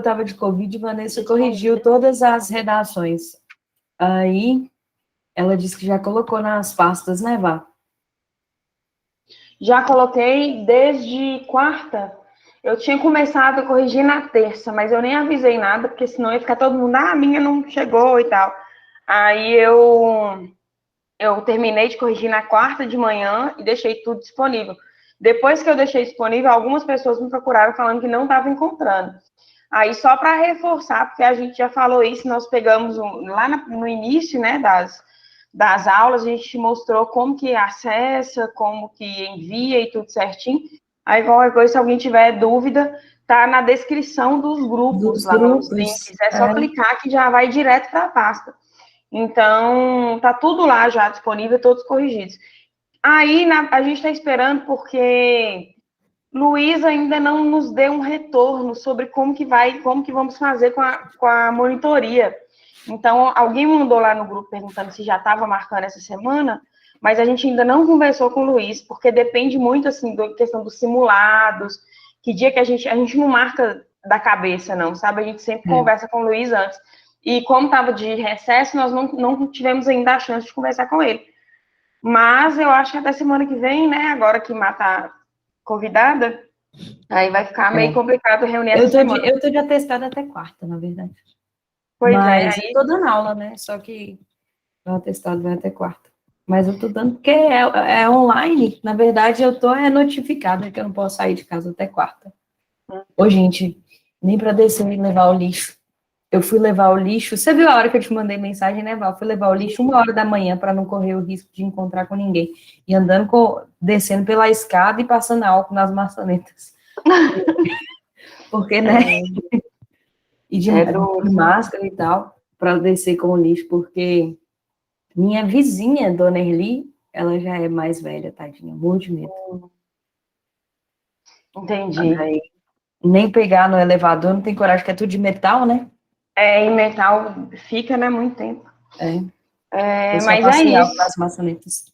estava de Covid, Vanessa corrigiu todas as redações. Aí, ela disse que já colocou nas pastas, né, Vá? Já coloquei desde quarta. Eu tinha começado a corrigir na terça, mas eu nem avisei nada, porque senão ia ficar todo mundo, a minha não chegou e tal. Aí eu terminei de corrigir na quarta de manhã e deixei tudo disponível. Depois que eu deixei disponível, algumas pessoas me procuraram falando que não estavam encontrando. Aí, só para reforçar, porque a gente já falou isso, nós pegamos lá no início, né, das aulas, a gente mostrou como que acessa, como que envia e tudo certinho. Aí, qualquer coisa, se alguém tiver dúvida, tá na descrição dos grupos, lá nos links. É só clicar que já vai direto para a pasta. Então, tá tudo lá já disponível, todos corrigidos. Aí, a gente está esperando porque Luiz ainda não nos deu um retorno sobre como que vamos fazer com a monitoria. Então, alguém mandou lá no grupo perguntando se já estava marcando essa semana, mas a gente ainda não conversou com o Luiz, porque depende muito, assim, da questão dos simulados, que dia que a gente não marca da cabeça, não, sabe? A gente sempre conversa com o Luiz antes. E como estava de recesso, nós não tivemos ainda a chance de conversar com ele. Mas eu acho que até semana que vem, né, agora que Mata convidada, aí vai ficar meio complicado reunir essa semana. Eu tô de atestado até quarta, na verdade. Pois Mas aí... eu tô dando aula, né? Só que o atestado vai até quarta. Mas eu tô dando porque é online. Na verdade, eu tô notificada que eu não posso sair de casa até quarta. Ô, gente, nem pra descer e levar o lixo. Eu fui levar o lixo. Você viu a hora que eu te mandei mensagem, né, Val? Eu fui levar o lixo 1h da manhã para não correr o risco de encontrar com ninguém. E descendo pela escada e passando álcool nas maçanetas. Porque, né? E de máscara e tal, para descer com o lixo, porque minha vizinha, Dona Erli, ela já é mais velha, tadinha, muito de medo. Entendi. Aí, nem pegar no elevador, não tem coragem, que é tudo de metal, né? Em metal fica, né, muito tempo. Mas é isso. Nas maçanetas.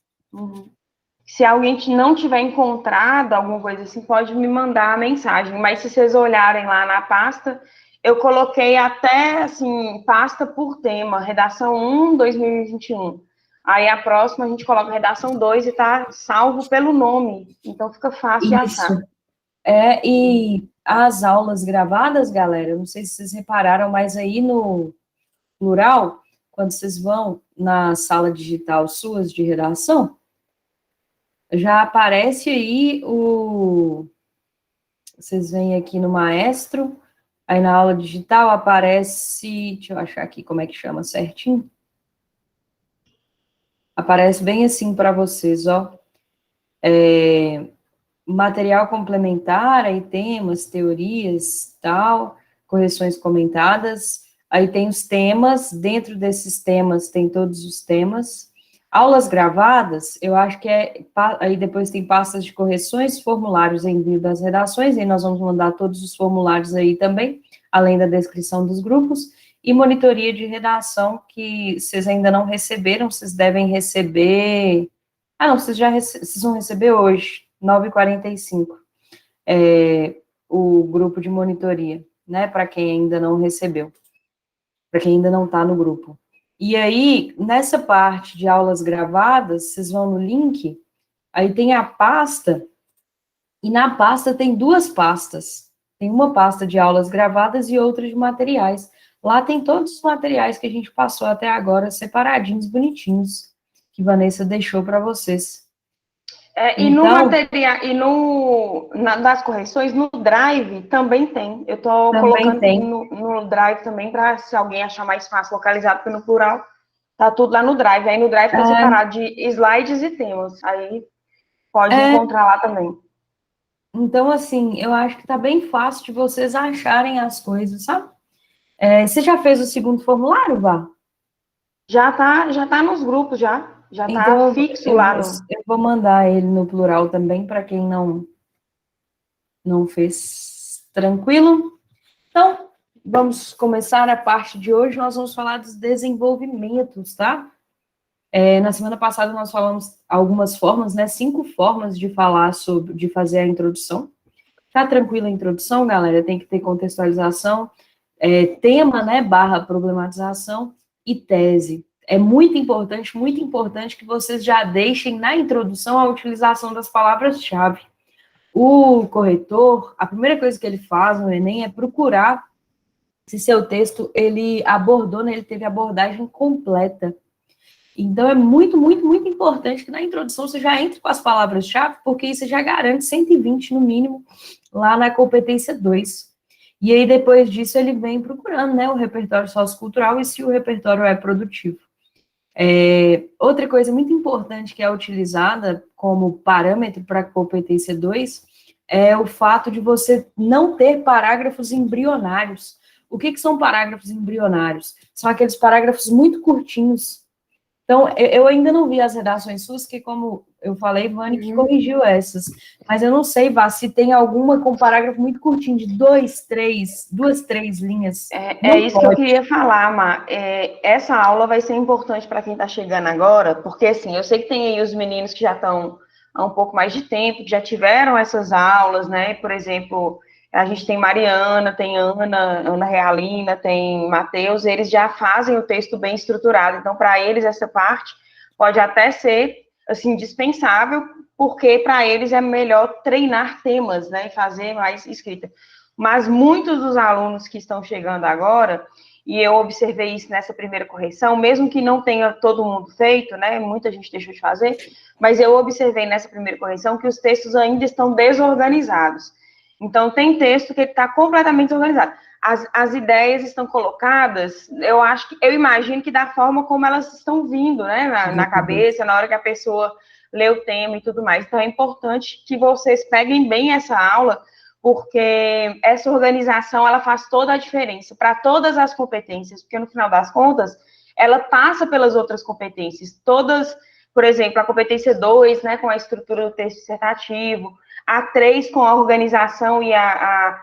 Se alguém não tiver encontrado alguma coisa assim, pode me mandar a mensagem. Mas se vocês olharem lá na pasta, eu coloquei até, assim, pasta por tema. Redação 1, 2021. Aí a próxima a gente coloca redação 2 e tá salvo pelo nome. Então fica fácil de achar. E as aulas gravadas, galera, eu não sei se vocês repararam, mas aí no plural, quando vocês vão na sala digital suas de redação, já aparece aí vocês vêm aqui no Maestro, aí na aula digital aparece, deixa eu achar aqui como é que chama certinho. Aparece bem assim para vocês, ó. Material complementar, aí temas, teorias, tal, correções comentadas, aí tem os temas, dentro desses temas tem todos os temas. Aulas gravadas, eu acho que aí depois tem pastas de correções, formulários, envio das redações, e nós vamos mandar todos os formulários aí também, além da descrição dos grupos, e monitoria de redação, que vocês ainda não receberam, vocês devem receber... não, vocês vão receber hoje, 9h45, o grupo de monitoria, né, para quem ainda não recebeu, para quem ainda não está no grupo. E aí, nessa parte de aulas gravadas, vocês vão no link, aí tem a pasta, e na pasta tem duas pastas. Tem uma pasta de aulas gravadas e outra de materiais. Lá tem todos os materiais que a gente passou até agora, separadinhos, bonitinhos, que Vanessa deixou para vocês. E no material, das correções, no Drive também tem. Eu estou colocando no Drive também, para se alguém achar mais fácil localizar, porque no plural tá tudo lá no Drive. Aí no Drive está separado de slides e temas. Aí pode encontrar lá também. Então, assim, eu acho que tá bem fácil de vocês acharem as coisas, sabe? Você já fez o segundo formulário, Vá? Já tá nos grupos, já Então, tá fixo lá. Eu vou mandar ele no plural também, para quem não fez. Tranquilo? Então, vamos começar a parte de hoje, nós vamos falar dos desenvolvimentos, tá? Na semana passada nós falamos algumas formas, né? 5 formas de falar de fazer a introdução. Tá tranquila a introdução, galera? Tem que ter contextualização. tema, né, barra problematização e tese. É muito importante que vocês já deixem na introdução a utilização das palavras-chave. O corretor, a primeira coisa que ele faz no Enem é procurar se seu texto, ele abordou, né, ele teve abordagem completa. Então, é muito importante que na introdução você já entre com as palavras-chave, porque isso já garante 120 no mínimo lá na competência 2. E aí, depois disso, ele vem procurando, né, o repertório sociocultural e se o repertório é produtivo. Outra coisa muito importante que é utilizada como parâmetro para a competência 2 é o fato de você não ter parágrafos embrionários. O que são parágrafos embrionários? São aqueles parágrafos muito curtinhos. Então, eu ainda não vi as redações suas, que como eu falei, Vani, que corrigiu essas. Mas eu não sei, Vá, se tem alguma com parágrafo muito curtinho, de 2, 3, 2, 3 linhas. É isso que eu queria falar, Mar. Essa aula vai ser importante para quem está chegando agora, porque, assim, eu sei que tem aí os meninos que já estão há um pouco mais de tempo, que já tiveram essas aulas, né? Por exemplo, a gente tem Mariana, tem Ana Realina, tem Matheus, eles já fazem o texto bem estruturado. Então, para eles, essa parte pode até ser, assim, dispensável, porque para eles é melhor treinar temas, né? E fazer mais escrita. Mas muitos dos alunos que estão chegando agora, e eu observei isso nessa primeira correção, mesmo que não tenha todo mundo feito, né? Muita gente deixou de fazer, mas eu observei nessa primeira correção que os textos ainda estão desorganizados. Então, tem texto que está completamente desorganizado. As ideias estão colocadas, eu imagino que da forma como elas estão vindo, né? Na cabeça, na hora que a pessoa lê o tema e tudo mais. Então, é importante que vocês peguem bem essa aula, porque essa organização, ela faz toda a diferença para todas as competências, porque no final das contas, ela passa pelas outras competências, todas, por exemplo, a competência 2, né, com a estrutura do texto dissertativo, a 3 com a organização e a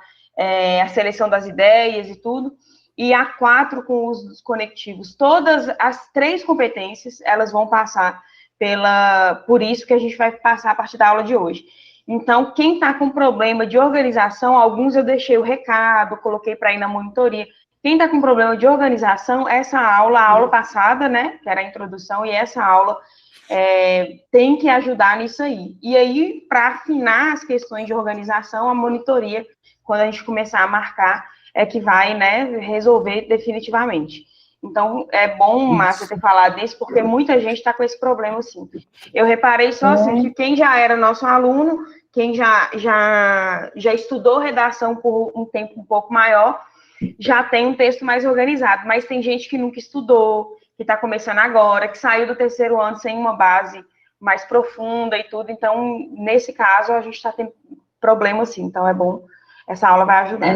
seleção das ideias e tudo, e a 4 com o uso dos conectivos. Todas as 3 competências, elas vão passar por isso que a gente vai passar a partir da aula de hoje. Então, quem está com problema de organização, alguns eu deixei o recado, coloquei para ir na monitoria. Quem está com problema de organização, essa aula, a aula passada, né, que era a introdução, e essa aula tem que ajudar nisso aí. E aí, para afinar as questões de organização, a monitoria, quando a gente começar a marcar, é que vai, né, resolver definitivamente. Então, é bom, Márcia, ter falado isso, porque muita gente está com esse problema, assim. Eu reparei só, assim, que quem já era nosso aluno, quem já estudou redação por um tempo um pouco maior, já tem um texto mais organizado, mas tem gente que nunca estudou, que está começando agora, que saiu do terceiro ano sem uma base mais profunda e tudo. Então, nesse caso, a gente está tendo problema, assim. Então, é bom, essa aula vai ajudar.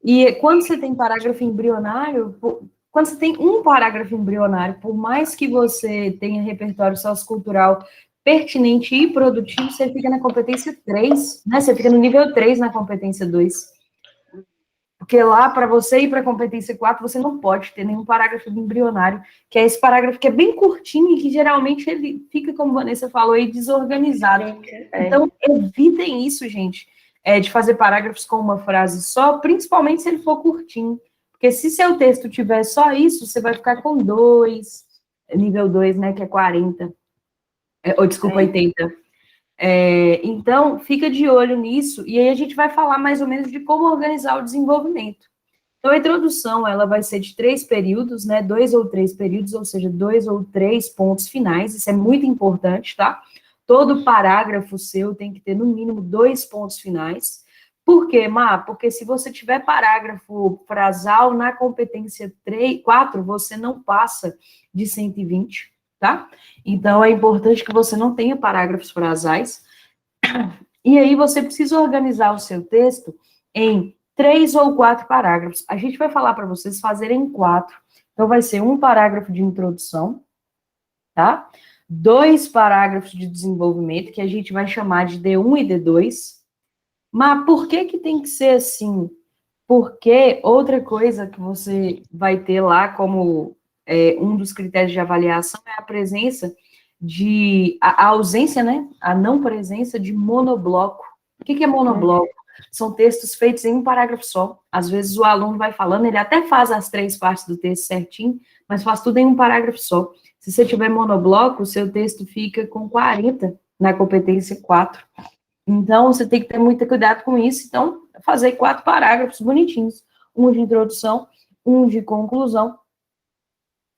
E quando você tem parágrafo embrionário, quando você tem um parágrafo embrionário, por mais que você tenha repertório sociocultural pertinente e produtivo, você fica na competência 3, né? Você fica no nível 3 na competência 2. Porque lá, para você ir para a competência 4, você não pode ter nenhum parágrafo embrionário, que é esse parágrafo que é bem curtinho e que geralmente ele fica, como a Vanessa falou aí, desorganizado. Então, evitem isso, gente, de fazer parágrafos com uma frase só, principalmente se ele for curtinho. Porque se seu texto tiver só isso, você vai ficar com 2, nível 2, né, que é 40. Ou, desculpa, 80. Então, fica de olho nisso, e aí a gente vai falar mais ou menos de como organizar o desenvolvimento. Então, a introdução, ela vai ser de 3 períodos, né, 2 ou 3 períodos, ou seja, 2 ou 3 pontos finais, isso é muito importante, tá? Todo parágrafo seu tem que ter, no mínimo, 2 pontos finais. Por quê, Má? Porque se você tiver parágrafo frasal na competência 4, você não passa de 120, tá? Então, é importante que você não tenha parágrafos frasais. E aí, você precisa organizar o seu texto em 3 ou 4 parágrafos. A gente vai falar para vocês fazerem 4. Então, vai ser um parágrafo de introdução, tá? 2 parágrafos de desenvolvimento, que a gente vai chamar de D1 e D2. Mas por que tem que ser assim? Porque outra coisa que você vai ter lá como um dos critérios de avaliação é a presença a ausência, né? A não presença de monobloco. O que é monobloco? São textos feitos em um parágrafo só. Às vezes o aluno vai falando, ele até faz as 3 partes do texto certinho, mas faz tudo em um parágrafo só. Se você tiver monobloco, o seu texto fica com 40 na competência 4. Então, você tem que ter muito cuidado com isso. Então, fazer 4 parágrafos bonitinhos. Um de introdução, um de conclusão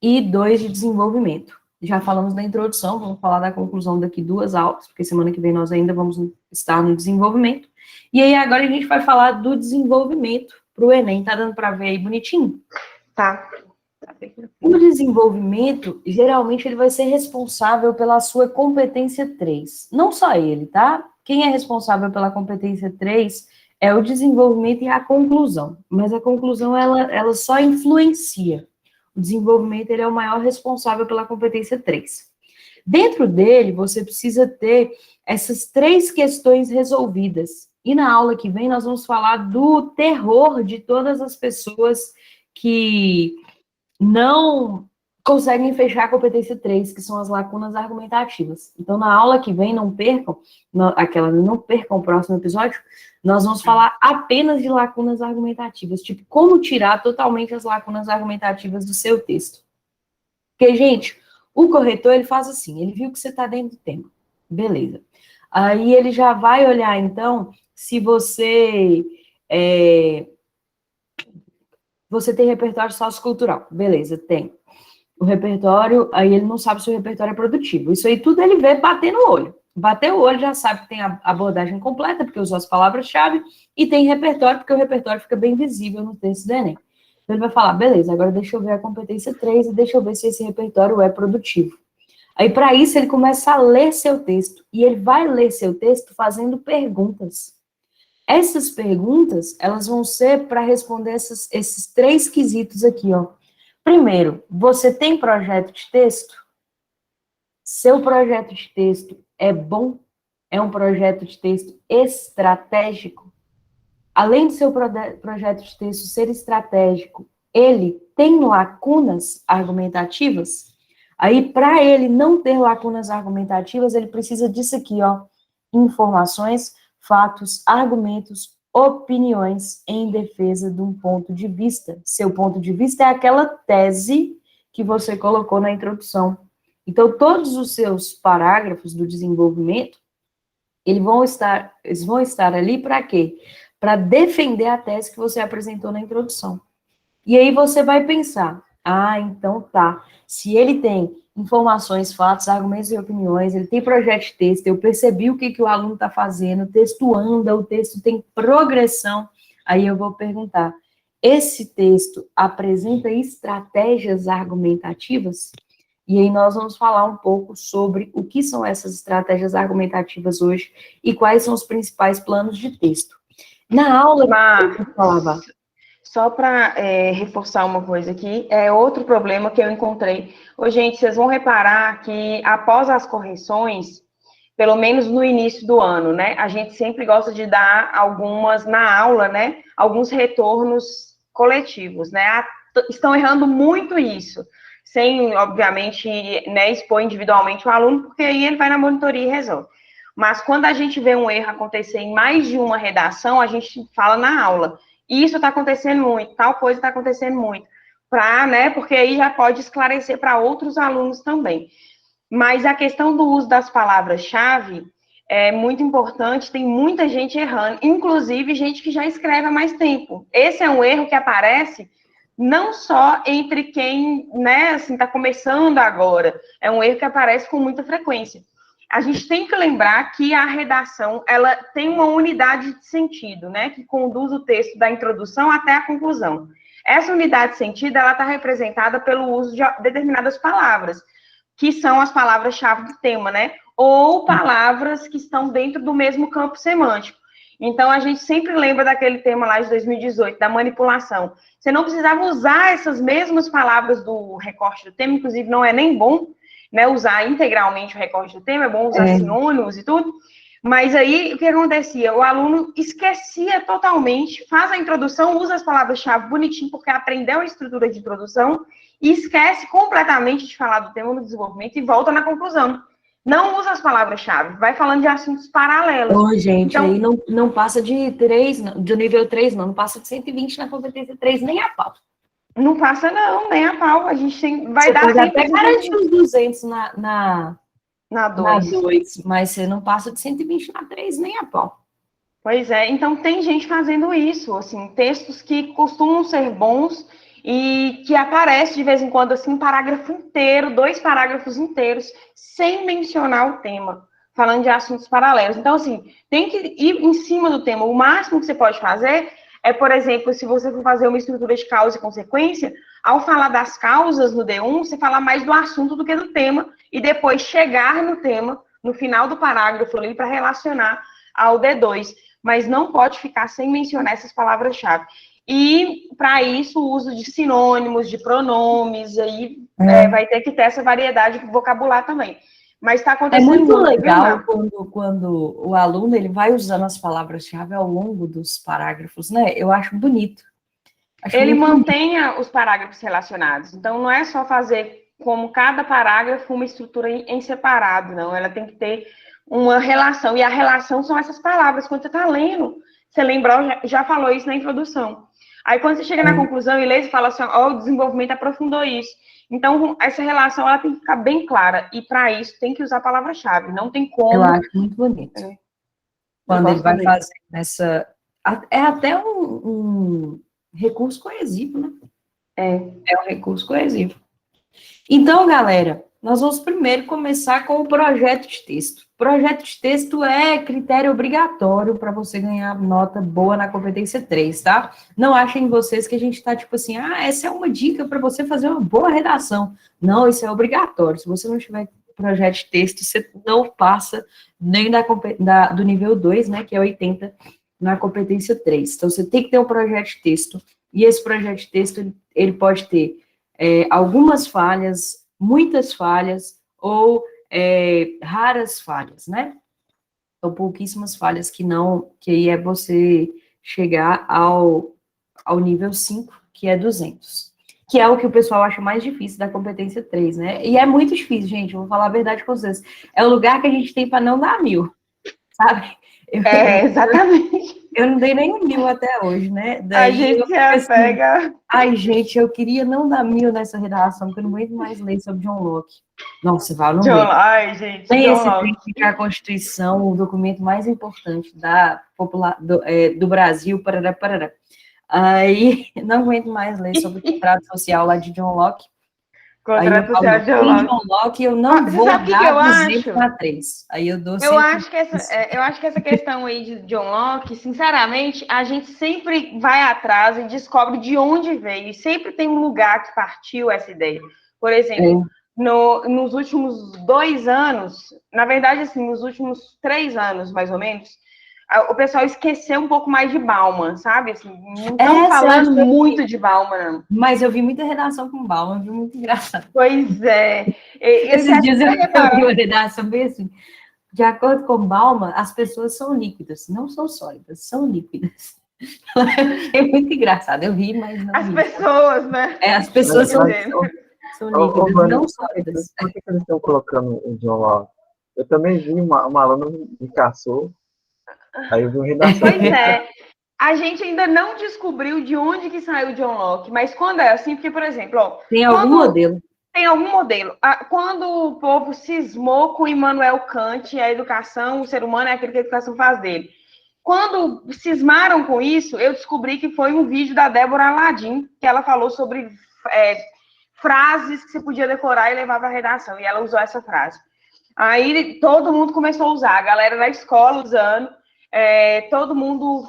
e 2 de desenvolvimento. Já falamos da introdução, vamos falar da conclusão daqui 2 aulas, porque semana que vem nós ainda vamos estar no desenvolvimento. E aí, agora a gente vai falar do desenvolvimento para o Enem. Tá dando para ver aí bonitinho? Tá. O desenvolvimento, geralmente, ele vai ser responsável pela sua competência 3. Não só ele, tá? Quem é responsável pela competência 3 é o desenvolvimento e a conclusão. Mas a conclusão, ela só influencia. O desenvolvimento, ele é o maior responsável pela competência 3. Dentro dele, você precisa ter essas 3 questões resolvidas. E na aula que vem, nós vamos falar do terror de todas as pessoas que não conseguem fechar a competência 3, que são as lacunas argumentativas. Então, na aula que vem, não percam o próximo episódio, nós vamos falar apenas de lacunas argumentativas, tipo, como tirar totalmente as lacunas argumentativas do seu texto. Porque, gente, o corretor, ele faz assim, ele viu que você está dentro do tema, beleza. Aí ele já vai olhar, então, se você tem repertório sociocultural. Beleza, tem. O repertório, aí ele não sabe se o repertório é produtivo. Isso aí tudo ele vê bater no olho. Bater o olho já sabe que tem a abordagem completa, porque usou as palavras-chave, e tem repertório, porque o repertório fica bem visível no texto do Enem. Então ele vai falar, beleza, agora deixa eu ver a competência 3 e deixa eu ver se esse repertório é produtivo. Aí, para isso, ele começa a ler seu texto, e ele vai ler seu texto fazendo perguntas. Essas perguntas, elas vão ser para responder esses 3 quesitos aqui, ó. Primeiro, você tem projeto de texto? Seu projeto de texto é bom? É um projeto de texto estratégico? Além do seu projeto de texto ser estratégico, ele tem lacunas argumentativas? Aí, para ele não ter lacunas argumentativas, ele precisa disso aqui, ó. Informações, fatos, argumentos, opiniões em defesa de um ponto de vista. Seu ponto de vista é aquela tese que você colocou na introdução. Então, todos os seus parágrafos do desenvolvimento, eles vão estar ali para quê? Para defender a tese que você apresentou na introdução. E aí você vai pensar, então tá, se ele tem informações, fatos, argumentos e opiniões, ele tem projeto de texto, eu percebi o que o aluno está fazendo, o texto anda, o texto tem progressão, aí eu vou perguntar, esse texto apresenta estratégias argumentativas? E aí nós vamos falar um pouco sobre o que são essas estratégias argumentativas hoje e quais são os principais planos de texto. Na aula que eu falava... Só para reforçar uma coisa aqui, é outro problema que eu encontrei. Ô, gente, vocês vão reparar que após as correções, pelo menos no início do ano, né, a gente sempre gosta de dar algumas, na aula, né, alguns retornos coletivos, né, estão errando muito isso, sem, obviamente, né, expor individualmente o aluno, porque aí ele vai na monitoria e resolve. Mas quando a gente vê um erro acontecer em mais de uma redação, a gente fala na aula. Isso está acontecendo muito, tal coisa está acontecendo muito, né? Porque aí já pode esclarecer para outros alunos também. Mas a questão do uso das palavras-chave é muito importante, tem muita gente errando, inclusive gente que já escreve há mais tempo. Esse é um erro que aparece não só entre quem, né, assim, está começando agora, é um erro que aparece com muita frequência. A gente tem que lembrar que a redação, ela tem uma unidade de sentido, né, que conduz o texto da introdução até a conclusão. Essa unidade de sentido, ela está representada pelo uso de determinadas palavras, que são as palavras-chave do tema, né, ou palavras que estão dentro do mesmo campo semântico. Então, a gente sempre lembra daquele tema lá de 2018, da manipulação. Você não precisava usar essas mesmas palavras do recorte do tema, inclusive não é nem bom, né, usar integralmente o recorte do tema, é bom usar sinônimos e tudo, mas aí o que acontecia? O aluno esquecia totalmente, faz a introdução, usa as palavras-chave bonitinho, porque aprendeu a estrutura de introdução, e esquece completamente de falar do tema no desenvolvimento e volta na conclusão. Não usa as palavras-chave, vai falando de assuntos paralelos. Ô, gente, Então, aí não passa de 3, do nível 3, não passa de 120 na competência 3, nem a pau. não passa não, nem a pau. A gente vai Você dar pode sempre até esses garantir 120 os 200 na na 2. 2, mas você não passa de 120 na 3, nem a pau. Pois é, então tem gente fazendo isso, assim, textos que costumam ser bons e que aparece de vez em quando, assim, um parágrafo inteiro, 2 parágrafos inteiros, sem mencionar o tema, falando de assuntos paralelos. Então, assim, tem que ir em cima do tema. O máximo que você pode fazer é, por exemplo, se você for fazer uma estrutura de causa e consequência, ao falar das causas no D1, você fala mais do assunto do que do tema, e depois chegar no tema, no final do parágrafo ali, para relacionar ao D2, mas não pode ficar sem mencionar essas palavras-chave. E, para isso, o uso de sinônimos, de pronomes, aí vai ter que ter essa variedade de vocabulário também. Mas está É acontecendo muito muito, viu, legal Mel? quando o aluno ele vai usando as palavras-chave ao longo dos parágrafos, né? Eu acho bonito. Acho Ele muito bonito. mantenha os parágrafos relacionados. Então, não é só fazer como cada parágrafo uma estrutura em separado, não. Ela tem que ter uma relação. E a relação são essas palavras. Quando você está lendo, você lembrar, já falou isso na introdução. Aí, quando você chega na conclusão e lê, você fala assim, ó, o desenvolvimento aprofundou isso. Então, essa relação, ela tem que ficar bem clara. E, para isso, tem que usar a palavra-chave. Não tem Eu como... acho muito bonito. Eu Quando ele gosto vai também. fazer essa... É até um recurso coesivo, né? É um recurso coesivo. Então, galera, nós vamos primeiro começar com o projeto de texto. Projeto de texto é critério obrigatório para você ganhar nota boa na competência 3, tá? Não achem vocês que a gente está tipo assim, essa é uma dica para você fazer uma boa redação. Não, isso é obrigatório. Se você não tiver projeto de texto, você não passa nem do nível 2, né, que é 80, na competência 3. Então, você tem que ter um projeto de texto, e esse projeto de texto, ele pode ter algumas falhas, muitas falhas, ou raras falhas, né? Então, pouquíssimas falhas que aí é você chegar ao nível 5, que é 200, que é o que o pessoal acha mais difícil da competência 3, né? E é muito difícil, gente, eu vou falar a verdade com vocês. É o lugar que a gente tem para não dar 1000, sabe? Exatamente. Eu não dei nem 1000 até hoje, né? A Daí eu gente se fico assim, apega... ai, gente, eu queria não dar 1000 nessa redação, porque eu não aguento mais ler sobre John Locke. Nossa, Val, não aguento. Ai, gente, Nem John esse tem Locke. que é a Constituição, o documento mais importante do Brasil, parará, parará. Aí, não aguento mais ler sobre o contrato social lá de John Locke. Aí eu Contrato social falo, de John em Locke. John Locke eu não Você vou sabe o que dar eu 200 acho? na 3. Aí eu dou Eu 100. acho que essa questão aí de John Locke, sinceramente, a gente sempre vai atrás e descobre de onde veio. E sempre tem um lugar que partiu essa ideia. Por exemplo, nos últimos 2 anos, na verdade, assim, nos últimos 3 anos, mais ou menos, o pessoal esqueceu um pouco mais de Bauman, sabe? Assim, não estão Você falando acha que... muito de Bauman, não. Mas eu vi muita redação com Bauman, viu? Muito engraçado. Pois é. Esses dias eu vi reparou? uma redação bem assim. De acordo com Bauman, as pessoas são líquidas, não são sólidas, são líquidas. É muito engraçado, eu ri, mas não As ri. pessoas, né? As pessoas Quer são, dizer, são Ô, líquidas, Vânia, não por sólidas. que eles estão colocando o John Locke? Eu também vi uma aluna me caçou, aí eu vi uma redação pois dele. é. A gente ainda não descobriu de onde que saiu o John Locke, mas quando é assim, porque, por exemplo, ó, Tem algum quando modelo. tem algum modelo, quando o povo cismou com Immanuel Kant, a educação, o ser humano é aquilo que a educação faz dele. Quando cismaram com isso, eu descobri que foi um vídeo da Débora Aladim, que ela falou sobre frases que você podia decorar e levar para a redação, e ela usou essa frase. Aí todo mundo começou a usar, a galera da escola usando, todo mundo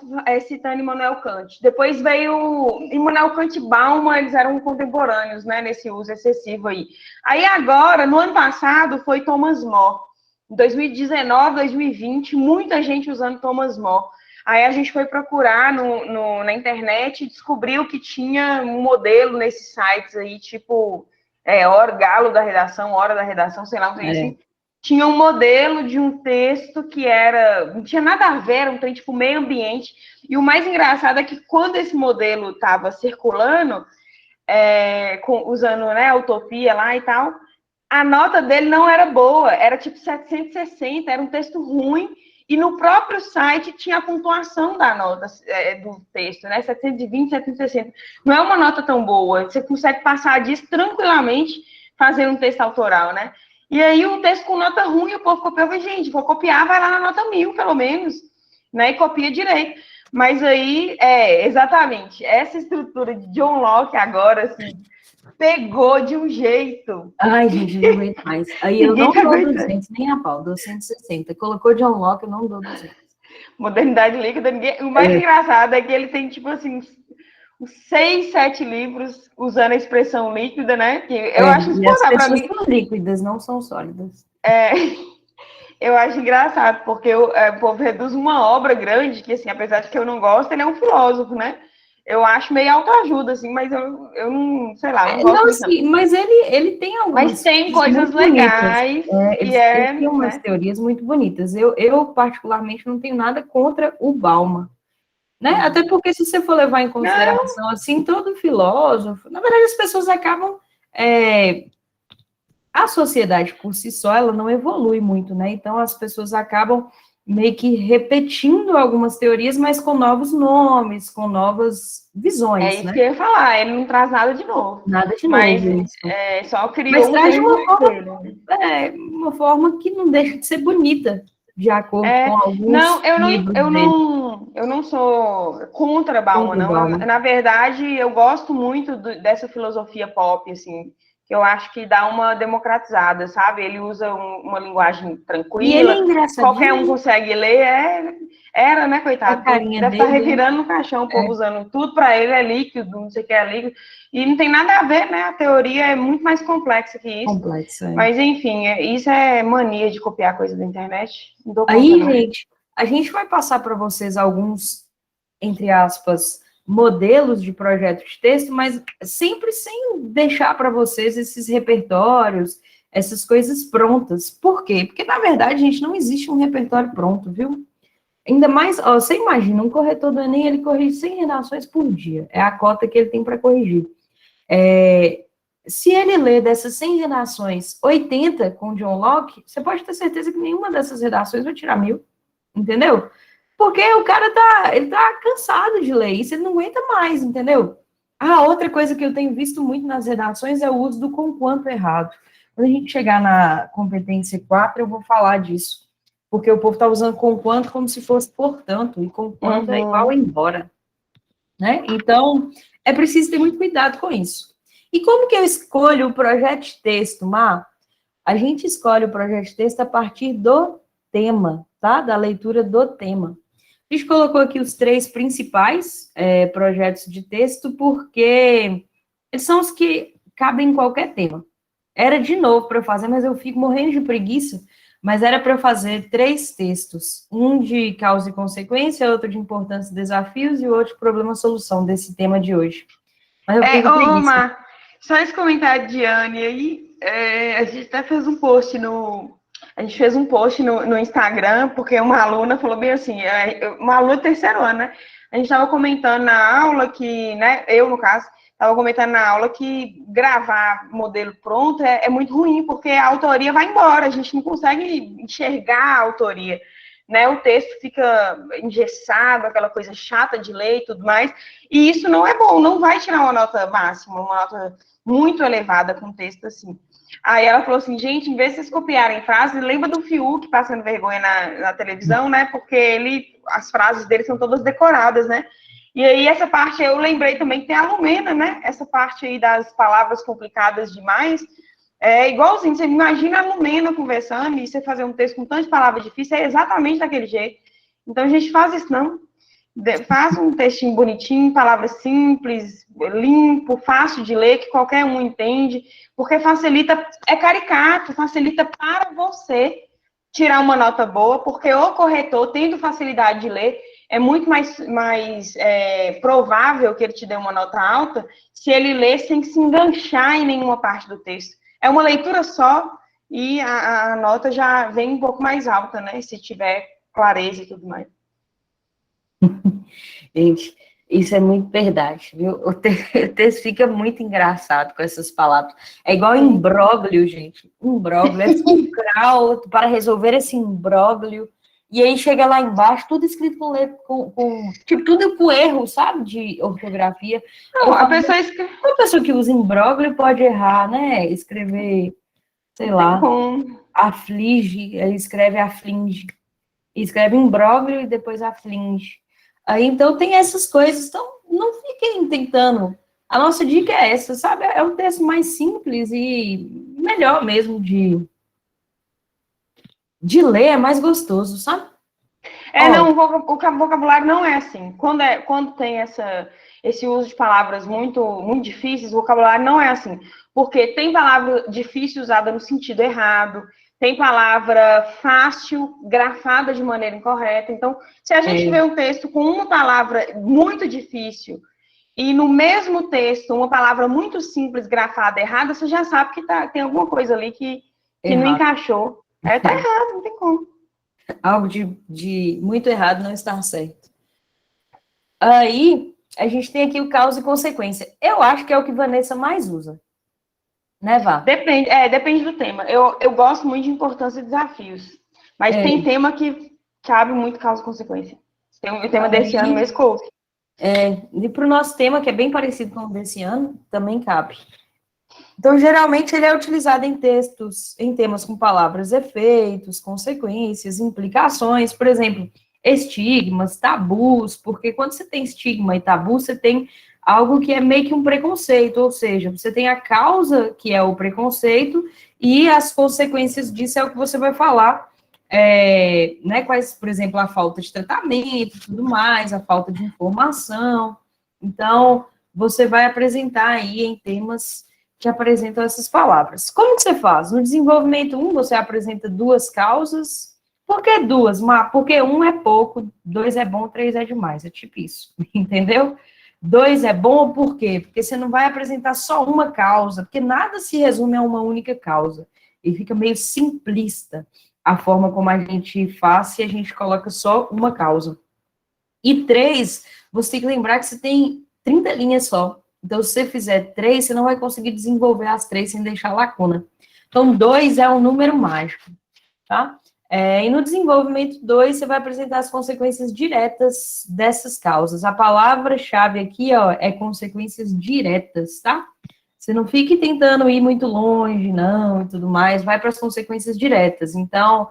citando Immanuel Kant. Depois veio Immanuel Kant e Bauman, eles eram contemporâneos, né, nesse uso excessivo aí. Aí agora, no ano passado, foi Thomas More. Em 2019, 2020, muita gente usando Thomas More. Aí a gente foi procurar na internet e descobriu que tinha um modelo nesses sites aí, tipo Galo da Redação, Hora da Redação, sei lá, um trem assim. Tinha um modelo de um texto que não tinha nada a ver, era um trem tipo meio ambiente. E o mais engraçado é que quando esse modelo estava circulando, usando, né, a utopia lá e tal, a nota dele não era boa, era tipo 760, era um texto ruim, e no próprio site tinha a pontuação da nota do texto, né? 720, 760. Não é uma nota tão boa, você consegue passar disso tranquilamente fazendo um texto autoral, né? E aí um texto com nota ruim, o povo copiava, gente, vou copiar, vai lá na nota 1000, pelo menos, né? E copia direito. Mas aí, exatamente, essa estrutura de John Locke agora, assim, pegou de um jeito. Ai, gente, eu não aguento mais. Aí eu Ninguém não tá dou aguentando. 200, nem a pau, dou 160. Colocou John Locke, eu não dou 200. Modernidade líquida, o mais engraçado é que ele tem, tipo assim, uns 6, 7 livros usando a expressão líquida, né? Que eu acho E as insuportável para pessoas mim. são líquidas, não são sólidas. Eu acho engraçado, porque o povo reduz uma obra grande, que, assim, apesar de que eu não gosto, ele é um filósofo, né? Eu acho meio autoajuda, assim, mas eu não, sei lá, não gosto Não, muito, não. sim, mas ele tem Mas algumas tem coisas coisas muito bonitas. legais, e Ele tem umas né? teorias muito bonitas. Eu, particularmente, não tenho nada contra o Bauman, né? Até porque, se você for levar em Não, consideração, assim, todo filósofo, na verdade, as pessoas acabam... a sociedade, por si só, ela não evolui muito, né? Então, as pessoas acabam meio que repetindo algumas teorias, mas com novos nomes, com novas é visões, isso né? que eu ia falar, ele não traz nada de novo. Nada de Mas novo, isso. só Mas criou um traz de termo uma forma, dele. uma forma que não deixa de ser bonita, de acordo com Não, alguns livros dele, eu não sou contra Bauman, contra o não. Bauman. Na verdade, eu gosto muito dessa filosofia pop, assim, que eu acho que dá uma democratizada, sabe? Ele usa uma linguagem E ele é tranquila, qualquer um engraçadinho, consegue ler. Era, né, a coitado? carinha Deve estar dele revirando no caixão, o povo usando tudo para ele é líquido, não sei o que é líquido. E não tem nada a ver, né? A teoria é muito mais complexa que isso. complexo. Mas, enfim, isso é mania de copiar coisa da internet. Não dou conta, Aí, não. gente, a gente vai passar para vocês alguns, entre aspas, modelos de projeto de texto, mas sempre sem deixar para vocês esses repertórios, essas coisas prontas. Por quê? Porque, na verdade, gente, não existe um repertório pronto, viu? Ainda mais, ó, você imagina, um corretor do Enem, ele corrige 100 redações por dia. É a cota que ele tem para corrigir. Se ele lê dessas 100 redações, 80 com John Locke, você pode ter certeza que nenhuma dessas redações vai tirar 1000, entendeu? Porque o cara ele tá cansado de ler isso, ele não aguenta mais, entendeu? Outra coisa que eu tenho visto muito nas redações é o uso do conquanto errado. Quando a gente chegar na competência 4, eu vou falar disso. Porque o povo está usando conquanto como se fosse portanto, e conquanto é igual a embora, né? Então, é preciso ter muito cuidado com isso. E como que eu escolho o projeto de texto, Mar? A gente escolhe o projeto de texto a partir do tema, tá? Da leitura do tema. A gente colocou aqui os 3 principais projetos de texto, porque eles são os que cabem em qualquer tema. Era de novo para eu fazer, mas eu fico morrendo de preguiça, mas era para eu fazer 3 textos, um de causa e consequência, outro de importância e desafios, e o outro de problema-solução desse tema de hoje. Mas eu fiquei com preguiça. Mar, só esse comentário de Anne aí, a gente até fez um post no Instagram, porque uma aluna falou bem assim, uma aluna do terceiro ano, né? A gente estava comentando na aula que, né, eu no caso, estava comentando na aula que gravar modelo pronto é muito ruim, porque a autoria vai embora, a gente não consegue enxergar a autoria, né? O texto fica engessado, aquela coisa chata de ler e tudo mais, e isso não é bom, não vai tirar uma nota máxima, uma nota muito elevada com texto assim. Aí ela falou assim, gente, em vez de vocês copiarem frases, lembra do Fiuk passando vergonha na televisão, né? Porque as frases dele são todas decoradas, né? E aí essa parte eu lembrei também que tem a Lumena, né? Essa parte aí das palavras complicadas demais. É igualzinho, você imagina a Lumena conversando e você fazer um texto com tantas palavras difíceis, é exatamente daquele jeito. Então a gente faz isso, não. Faz um textinho bonitinho, palavras simples, limpo, fácil de ler, que qualquer um entende, porque facilita, é caricato, facilita para você tirar uma nota boa, porque o corretor, tendo facilidade de ler, é muito mais provável que ele te dê uma nota alta se ele ler sem se enganchar em nenhuma parte do texto. É uma leitura só e a nota já vem um pouco mais alta, né? Se tiver clareza e tudo mais. Gente, Isso é muito verdade, viu? O texto fica muito engraçado com essas palavras. É igual imbróglio, gente. Imbróglio é fulcral para resolver esse imbróglio. E aí chega lá embaixo, tudo escrito tipo, tudo com erro, sabe? De ortografia. Não, a pessoa escreve. Uma pessoa que usa imbróglio pode errar, né? Escrever, sei lá, aflige, aí escreve aflige. Escreve imbróglio e depois aflige. Aí, então, tem essas coisas. Então, não fiquem tentando. A nossa dica é essa, sabe? É um texto mais simples e melhor mesmo de ler, é mais gostoso, sabe? Não, o vocabulário não é assim. Quando tem esse uso de palavras muito, muito difíceis, o vocabulário não é assim. Porque tem palavra difícil usada no sentido errado, tem palavra fácil, grafada de maneira incorreta. Então, se a gente vê um texto com uma palavra muito difícil e no mesmo texto uma palavra muito simples, grafada errada, você já sabe que tem alguma coisa ali que não encaixou. Tá errado, não tem como. Algo de muito errado não está certo. Aí, a gente tem aqui o causa e consequência. Eu acho que é o que Vanessa mais usa. Né, Vá? Depende do tema. Eu gosto muito de importância e desafios. Mas tem tema que cabe muito causa e consequência. Tem o tema desse ano mesmo, coach. E para o nosso tema, que é bem parecido com o desse ano, também cabe. Então, geralmente, ele é utilizado em textos, em temas com palavras, efeitos, consequências, implicações, por exemplo, estigmas, tabus, porque quando você tem estigma e tabu, você tem algo que é meio que um preconceito, ou seja, você tem a causa, que é o preconceito, e as consequências disso é o que você vai falar, né, quais, por exemplo, a falta de tratamento e tudo mais, a falta de informação. Então, você vai apresentar aí em temas que apresentam essas palavras. Como que você faz? No desenvolvimento 1, você apresenta duas causas. Por que duas? Porque 1 é pouco, 2 é bom, 3 é demais. É tipo isso, entendeu? 2 é bom por quê? Porque você não vai apresentar só uma causa, porque nada se resume a uma única causa. E fica meio simplista a forma como a gente faz se a gente coloca só uma causa. E 3, você tem que lembrar que você tem 30 linhas só. Então, se você fizer 3, você não vai conseguir desenvolver as 3 sem deixar lacuna. Então, 2 é um número mágico, tá? E no desenvolvimento 2, você vai apresentar as consequências diretas dessas causas. A palavra-chave aqui, ó, é consequências diretas, tá? Você não fique tentando ir muito longe, não, e tudo mais. Vai para as consequências diretas. Então,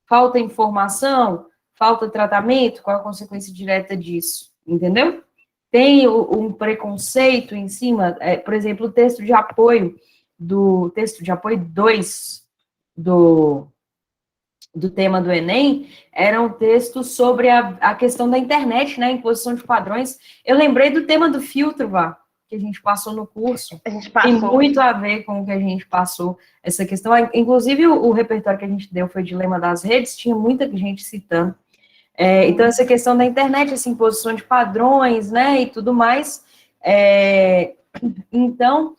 falta informação, falta tratamento, qual a consequência direta disso? Entendeu? Tem um preconceito em cima, por exemplo, o texto de apoio 2 do tema do Enem, era um texto sobre a questão da internet, né, imposição de padrões. Eu lembrei do tema do filtro, Vá, que a gente passou no curso. A gente passou. Tem muito a ver com o que a gente passou, essa questão. Inclusive, o repertório que a gente deu foi Dilema das Redes, tinha muita gente citando. Então, essa questão da internet, essa imposição de padrões, né, e tudo mais, então,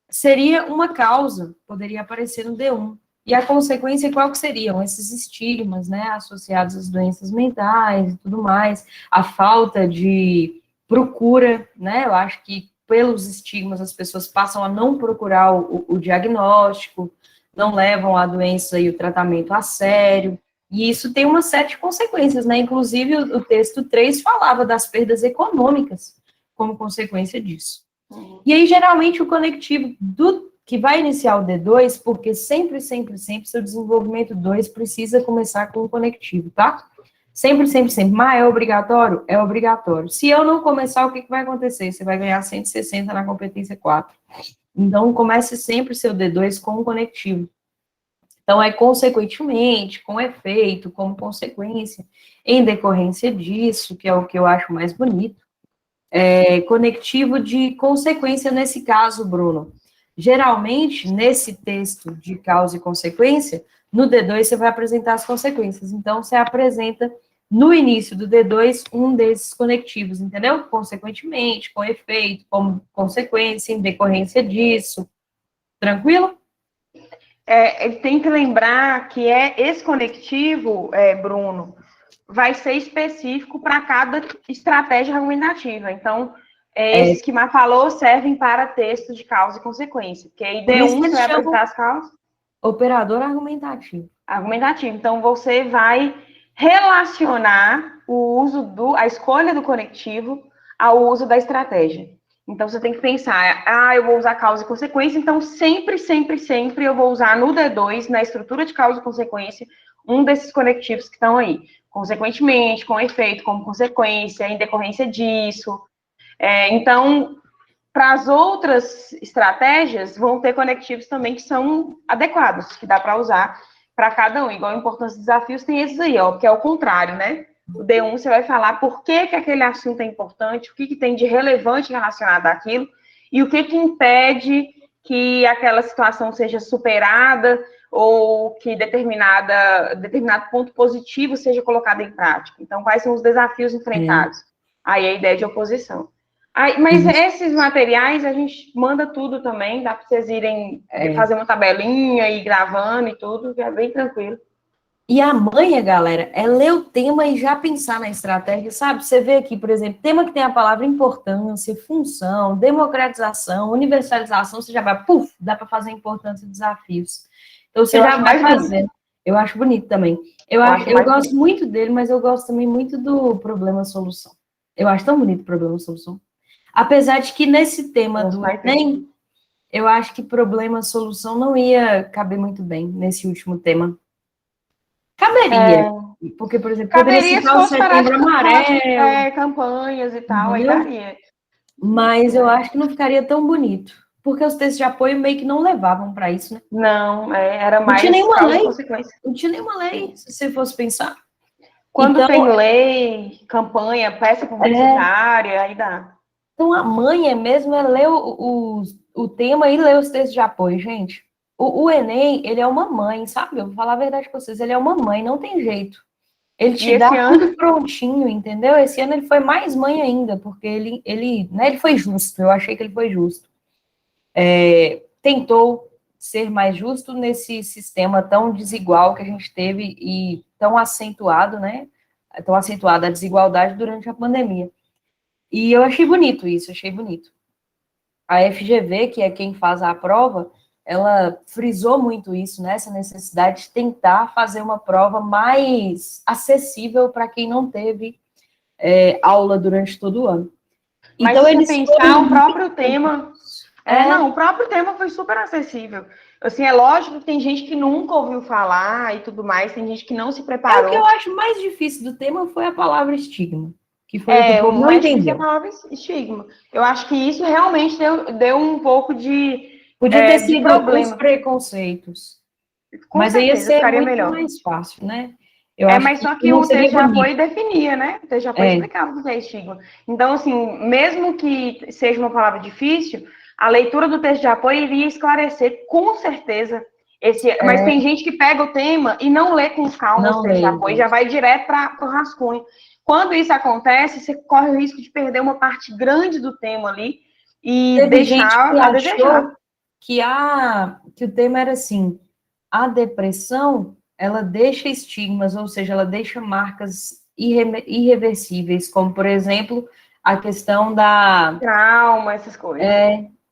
seria uma causa, poderia aparecer no D1. E a consequência, qual que seriam? Esses estigmas, né, associados às doenças mentais e tudo mais, a falta de procura, né, eu acho que pelos estigmas as pessoas passam a não procurar o diagnóstico, não levam a doença e o tratamento a sério, e isso tem uma série de consequências, né? Inclusive, o texto 3 falava das perdas econômicas como consequência disso. E aí, geralmente, o conectivo que vai iniciar o D2, porque sempre, seu desenvolvimento 2 precisa começar com o conectivo, tá? Sempre. Mas é obrigatório? É obrigatório. Se eu não começar, o que vai acontecer? Você vai ganhar 160 na competência 4. Então, comece sempre seu D2 com o conectivo. Então, consequentemente, com efeito, como consequência, em decorrência disso, que é o que eu acho mais bonito, conectivo de consequência nesse caso, Bruno. Geralmente, nesse texto de causa e consequência, no D2 você vai apresentar as consequências. Então, você apresenta, no início do D2, um desses conectivos, entendeu? Consequentemente, com efeito, como consequência, em decorrência disso. Tranquilo? Ele tem que lembrar que esse conectivo, Bruno, vai ser específico para cada estratégia argumentativa. Então, esses que Mar falou servem para texto de causa e consequência, porque aí D1 você vai apresentar as causas. Operador argumentativo. Argumentativo. Então, você vai relacionar o uso a escolha do conectivo ao uso da estratégia. Então, você tem que pensar, eu vou usar causa e consequência, então sempre, sempre, sempre eu vou usar no D2, na estrutura de causa e consequência, um desses conectivos que estão aí. Consequentemente, com efeito, como consequência, em decorrência disso. Então, para as outras estratégias, vão ter conectivos também que são adequados, que dá para usar para cada um. Igual a importância dos desafios, tem esses aí, que é o contrário, né? O D1 você vai falar por que aquele assunto é importante, o que tem de relevante relacionado àquilo, e o que impede que aquela situação seja superada ou que determinado ponto positivo seja colocado em prática. Então, quais são os desafios enfrentados? Aí a ideia de oposição. Mas esses materiais a gente manda tudo também, dá para vocês irem fazer uma tabelinha e ir gravando e tudo, que é bem tranquilo. E a manha, galera, é ler o tema e já pensar na estratégia, sabe? Você vê aqui, por exemplo, tema que tem a palavra importância, função, democratização, universalização, você já vai, dá para fazer importância e desafios. Então, você já vai fazendo. Eu acho bonito também. Eu gosto muito dele, mas eu gosto também muito do problema-solução. Eu acho tão bonito o problema-solução. Apesar de que nesse tema do Enem, eu acho que problema-solução não ia caber muito bem nesse último tema. Caberia, porque, por exemplo, poderia citar o Setembro Amarelo. Campanhas e tal, aí daria. Mas eu acho que não ficaria tão bonito, porque os textos de apoio meio que não levavam para isso, né? Não, era mais não tinha nenhuma lei, consequência. Não tinha nenhuma lei, se você fosse pensar. Quando então, tem lei, campanha, peça publicitária, aí dá. Então, a manha mesmo é ler o tema e ler os textos de apoio, gente. O Enem, ele é uma mãe, sabe? Eu vou falar a verdade com vocês, ele é uma mãe, não tem jeito. Ele te dá tudo prontinho, entendeu? Esse ano ele foi mais mãe ainda, porque ele foi justo, eu achei que ele foi justo. Tentou ser mais justo nesse sistema tão desigual que a gente teve e tão acentuado, né? Tão acentuada a desigualdade durante a pandemia. E eu achei bonito isso, achei bonito. A FGV, que é quem faz a prova, ela frisou muito isso, né? Essa necessidade de tentar fazer uma prova mais acessível para quem não teve aula durante todo o ano. Mas então, se você pensar, o próprio tema... o próprio tema foi super acessível. Assim, é lógico que tem gente que nunca ouviu falar e tudo mais, tem gente que não se preparou. O que eu acho mais difícil do tema foi a palavra estigma, que foi o que o povo não entendeu. A palavra estigma. Eu acho que isso realmente deu um pouco de Podia ter sido alguns preconceitos. Mas aí ia ser muito melhor. mais fácil, né? Mas só que o texto de apoio definia, né? O texto de apoio explicava o que é estigma. Então, assim, mesmo que seja uma palavra difícil, a leitura do texto de apoio iria esclarecer, com certeza, mas tem gente que pega o tema e não lê com calma o texto de apoio, já vai direto para o rascunho. Quando isso acontece, você corre o risco de perder uma parte grande do tema ali e deixar a desejar. Que o tema era assim, a depressão, ela deixa estigmas, ou seja, ela deixa marcas irreversíveis, como, por exemplo, a questão da... trauma, essas coisas.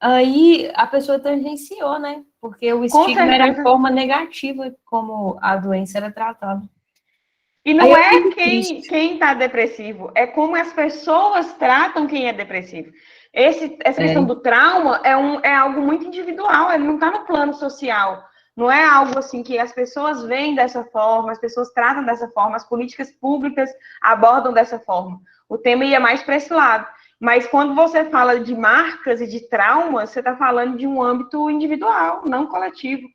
Aí a pessoa tangenciou, né? Porque o estigma era a forma negativa como a doença era tratada. E não é quem está depressivo, é como as pessoas tratam quem é depressivo. Essa questão do trauma é algo muito individual, ele não está no plano social. Não é algo assim que as pessoas veem dessa forma, as pessoas tratam dessa forma, as políticas públicas abordam dessa forma. O tema ia mais para esse lado. Mas quando você fala de marcas e de traumas, você está falando de um âmbito individual, não coletivo.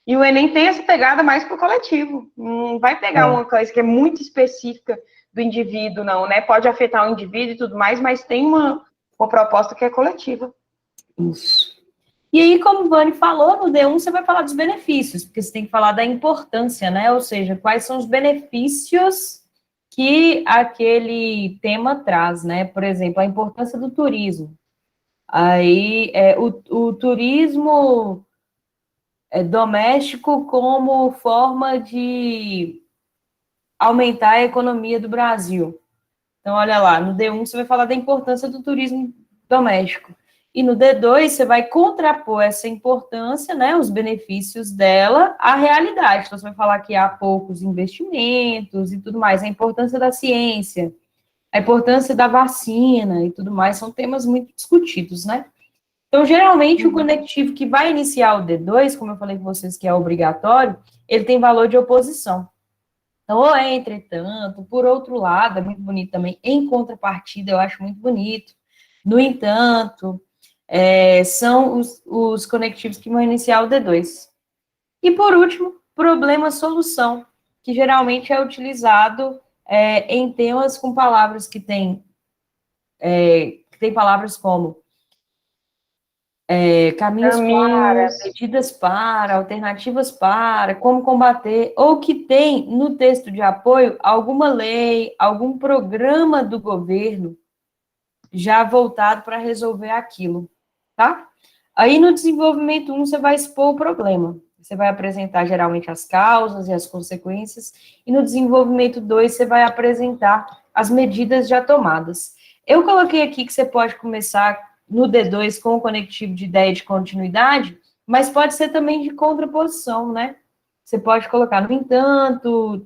E o Enem tem essa pegada mais para o coletivo. Não vai pegar uma coisa que é muito específica do indivíduo, não, né? Pode afetar o indivíduo e tudo mais, mas tem uma proposta que é coletiva. Isso. E aí, como o Vani falou, no D1 você vai falar dos benefícios, porque você tem que falar da importância, né? Ou seja, quais são os benefícios que aquele tema traz, né? Por exemplo, a importância do turismo. Aí, o turismo doméstico como forma de aumentar a economia do Brasil. Então, olha lá, no D1 você vai falar da importância do turismo doméstico. E no D2 você vai contrapor essa importância, né, os benefícios dela à realidade. Então, você vai falar que há poucos investimentos e tudo mais, a importância da ciência, a importância da vacina e tudo mais, são temas muito discutidos, né? Então, geralmente, o conectivo que vai iniciar o D2, como eu falei com vocês que é obrigatório, ele tem valor de oposição. Então, ou é entretanto, por outro lado, é muito bonito também, em contrapartida, eu acho muito bonito. No entanto, são os conectivos que vão iniciar o D2. E, por último, problema-solução, que geralmente é utilizado em temas com palavras que tem palavras como caminhos para, medidas para, alternativas para, como combater, ou que tem no texto de apoio alguma lei, algum programa do governo já voltado para resolver aquilo, tá? Aí no desenvolvimento 1 você vai expor o problema, você vai apresentar geralmente as causas e as consequências, e no desenvolvimento 2 você vai apresentar as medidas já tomadas. Eu coloquei aqui que você pode começar no D2 com o conectivo de ideia de continuidade, mas pode ser também de contraposição, né? Você pode colocar, no entanto,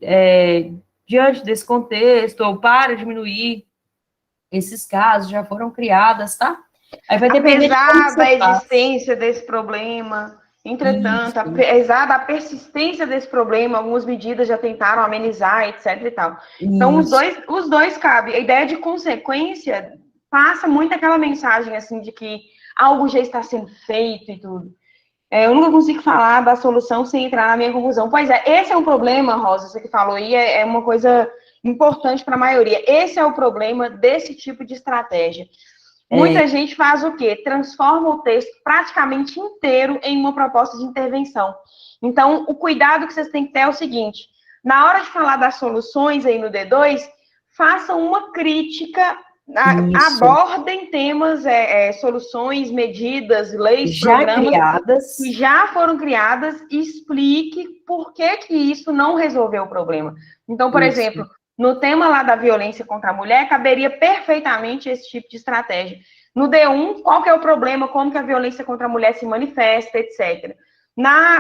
diante desse contexto, ou para diminuir, esses casos já foram criadas, tá? Aí vai depender apesar da existência desse problema, entretanto, isso. Apesar da persistência desse problema, algumas medidas já tentaram amenizar, etc e tal. Isso. Então, os dois cabem. A ideia de consequência passa muito aquela mensagem, assim, de que algo já está sendo feito e tudo. Eu nunca consigo falar da solução sem entrar na minha conclusão. Pois é, esse é um problema, Rosa, você que falou aí, é uma coisa importante para a maioria. Esse é o problema desse tipo de estratégia. Muita gente faz o quê? Transforma o texto praticamente inteiro em uma proposta de intervenção. Então, o cuidado que vocês têm que ter é o seguinte, na hora de falar das soluções aí no D2, façam uma crítica, abordem temas, soluções, medidas, leis, já programas criadas. Que já foram criadas e explique por que isso não resolveu o problema. Então, por exemplo, no tema lá da violência contra a mulher, caberia perfeitamente esse tipo de estratégia. No D1, qual que é o problema, como que a violência contra a mulher se manifesta, etc.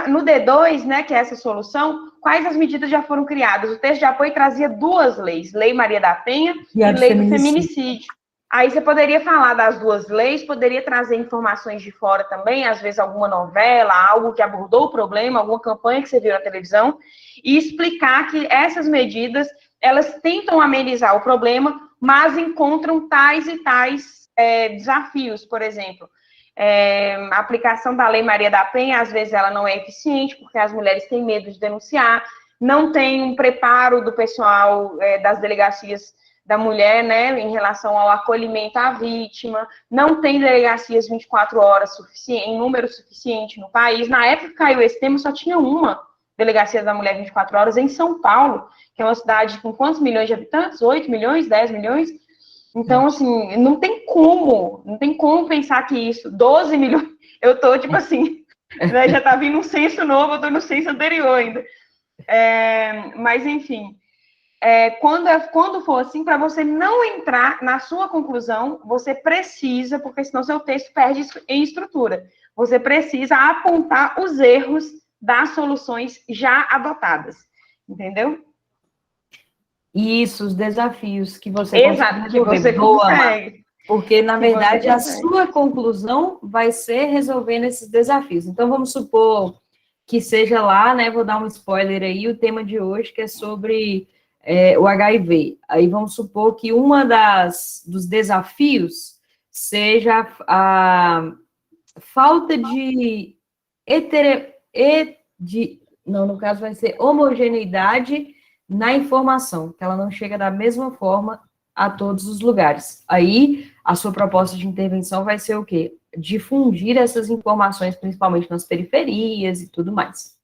No D2, né, que é essa solução, quais as medidas já foram criadas? O texto de apoio trazia 2 leis, Lei Maria da Penha e Lei do Feminicídio. Aí você poderia falar das 2 leis, poderia trazer informações de fora também, às vezes alguma novela, algo que abordou o problema, alguma campanha que você viu na televisão, e explicar que essas medidas elas tentam amenizar o problema, mas encontram tais e tais desafios, por exemplo. A aplicação da Lei Maria da Penha, às vezes, ela não é eficiente, porque as mulheres têm medo de denunciar, não tem um preparo do pessoal das delegacias da mulher, né, em relação ao acolhimento à vítima, não tem delegacias 24 horas em número suficiente no país. Na época que caiu esse tema, só tinha uma delegacia da mulher 24 horas em São Paulo, que é uma cidade com quantos milhões de habitantes? 8 milhões, 10 milhões? Então, assim, não tem como pensar que isso, 12 milhões, eu tô, tipo assim, né, já tá vindo um censo novo, eu tô no censo anterior ainda. Mas, enfim, quando for assim, para você não entrar na sua conclusão, você precisa, porque senão seu texto perde em estrutura, você precisa apontar os erros das soluções já adotadas, entendeu? Isso, os desafios que você consegue. Porque, na verdade, a sua conclusão vai ser resolvendo esses desafios. Então, vamos supor que seja lá, né, vou dar um spoiler aí, o tema de hoje, que é sobre o HIV. Aí, vamos supor que dos desafios seja a falta de no caso vai ser homogeneidade na informação, que ela não chega da mesma forma a todos os lugares. Aí, a sua proposta de intervenção vai ser o quê? Difundir essas informações, principalmente nas periferias e tudo mais.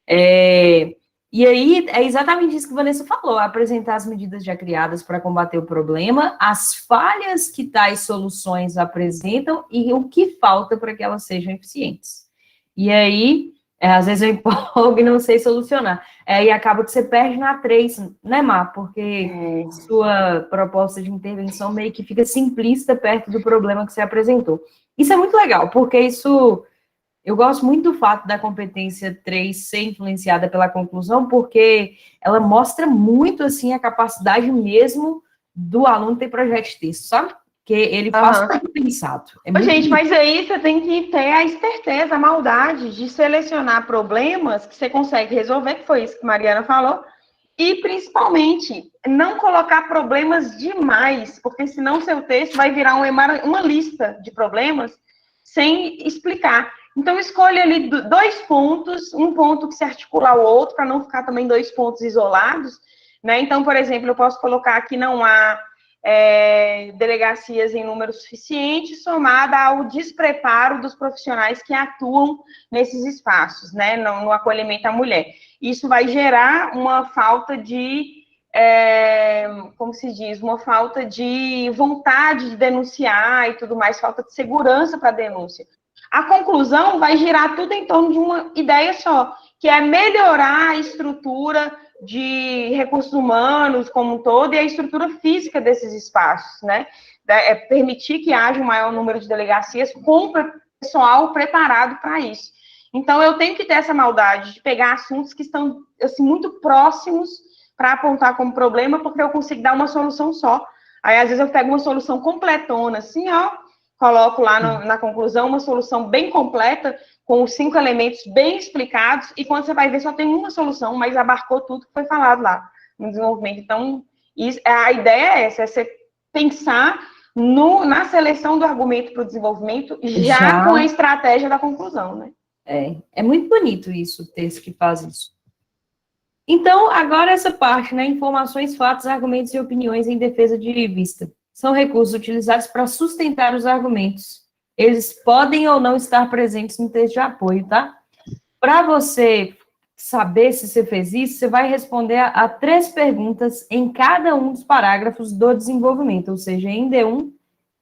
E aí, é exatamente isso que a Vanessa falou, apresentar as medidas já criadas para combater o problema, as falhas que tais soluções apresentam e o que falta para que elas sejam eficientes. E aí, Às vezes eu empolgo e não sei solucionar. E acaba que você perde na 3, né, Mar? Porque sua proposta de intervenção meio que fica simplista perto do problema que você apresentou. Isso é muito legal, porque isso... Eu gosto muito do fato da competência 3 ser influenciada pela conclusão, porque ela mostra muito, assim, a capacidade mesmo do aluno ter projeto de texto, sabe? Que ele faz tudo pensado. Gente, mas aí você tem que ter a esperteza, a maldade de selecionar problemas que você consegue resolver, que foi isso que a Mariana falou, e principalmente não colocar problemas demais, porque senão seu texto vai virar uma lista de problemas sem explicar. Então, escolha ali 2 pontos, um ponto que se articula ao outro, para não ficar também 2 pontos isolados, né? Então, por exemplo, eu posso colocar que não há delegacias em número suficiente, somada ao despreparo dos profissionais que atuam nesses espaços, né, no acolhimento à mulher. Isso vai gerar uma falta de, como se diz, uma falta de vontade de denunciar e tudo mais, falta de segurança para a denúncia. A conclusão vai girar tudo em torno de uma ideia só, que é melhorar a estrutura de recursos humanos como um todo e a estrutura física desses espaços, né? Permitir que haja um maior número de delegacias com pessoal preparado para isso. Então, eu tenho que ter essa maldade de pegar assuntos que estão, assim, muito próximos para apontar como problema, porque eu consigo dar uma solução só. Aí, às vezes, eu pego uma solução completona, assim, ó, coloco lá na conclusão uma solução bem completa, com os 5 elementos bem explicados, e quando você vai ver, só tem uma solução, mas abarcou tudo que foi falado lá no desenvolvimento. Então, a ideia é essa, é você pensar na seleção do argumento para o desenvolvimento, já com a estratégia da conclusão, né? É muito bonito isso, o texto que faz isso. Então, agora essa parte, né? Informações, fatos, argumentos e opiniões em defesa de vista. São recursos utilizados para sustentar os argumentos. Eles podem ou não estar presentes no texto de apoio, tá? Para você saber se você fez isso, você vai responder a 3 perguntas em cada um dos parágrafos do desenvolvimento, ou seja, em D1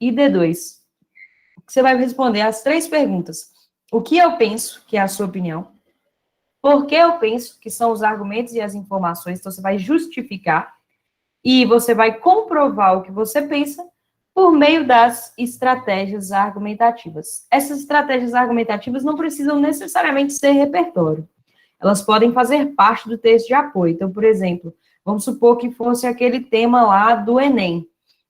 e D2. Você vai responder as 3 perguntas. O que eu penso, que é a sua opinião. Por que eu penso, que são os argumentos e as informações. Então, você vai justificar. E você vai comprovar o que você pensa por meio das estratégias argumentativas. Essas estratégias argumentativas não precisam necessariamente ser repertório. Elas podem fazer parte do texto de apoio. Então, por exemplo, vamos supor que fosse aquele tema lá do Enem.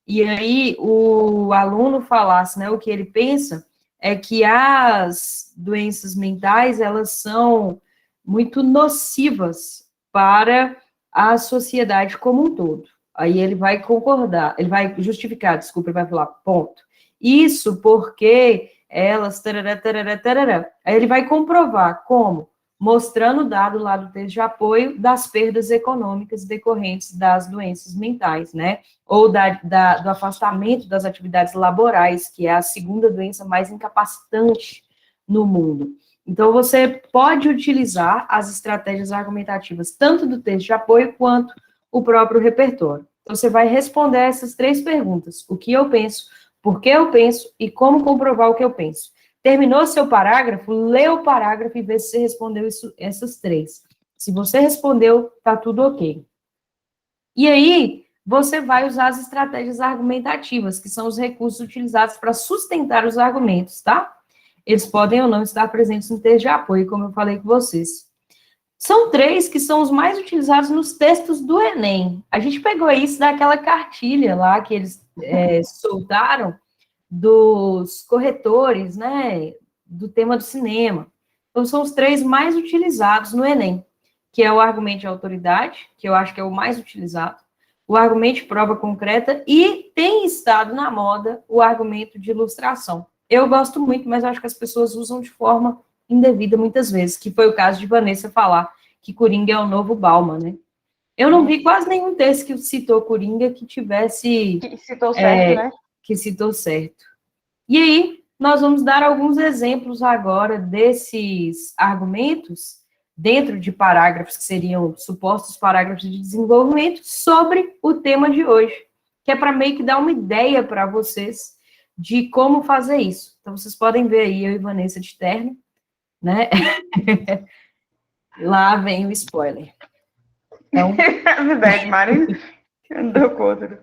E aí o aluno falasse, né, o que ele pensa é que as doenças mentais, elas são muito nocivas para a sociedade como um todo. Aí ele vai concordar, ele vai justificar, desculpa, ele vai falar, ponto. Isso porque elas, tarará, tarará, tarará. Aí ele vai comprovar como? Mostrando o dado lá do texto de apoio das perdas econômicas decorrentes das doenças mentais, né? Ou do afastamento das atividades laborais, que é a segunda doença mais incapacitante no mundo. Então, você pode utilizar as estratégias argumentativas, tanto do texto de apoio, quanto o próprio repertório. Então, você vai responder essas 3 perguntas. O que eu penso, por que eu penso e como comprovar o que eu penso. Terminou seu parágrafo, lê o parágrafo e vê se você respondeu essas 3. Se você respondeu, tá tudo ok. E aí, você vai usar as estratégias argumentativas, que são os recursos utilizados para sustentar os argumentos, tá? Eles podem ou não estar presentes no texto de apoio, como eu falei com vocês. São 3 que são os mais utilizados nos textos do Enem. A gente pegou isso daquela cartilha lá que eles soltaram dos corretores, né, do tema do cinema. Então, são os 3 mais utilizados no Enem, que é o argumento de autoridade, que eu acho que é o mais utilizado, o argumento de prova concreta e tem estado na moda o argumento de ilustração. Eu gosto muito, mas eu acho que as pessoas usam de forma indevida muitas vezes, que foi o caso de Vanessa falar que Coringa é o novo Bauman, né? Eu não vi quase nenhum texto que citou Coringa que tivesse... Que citou certo, né? Que citou certo. E aí, nós vamos dar alguns exemplos agora desses argumentos, dentro de parágrafos que seriam supostos parágrafos de desenvolvimento, sobre o tema de hoje, que é para meio que dar uma ideia para vocês de como fazer isso. Então, vocês podem ver aí eu e Vanessa de terno, né? Lá vem o spoiler. Então, É verdade, Mari andou contra.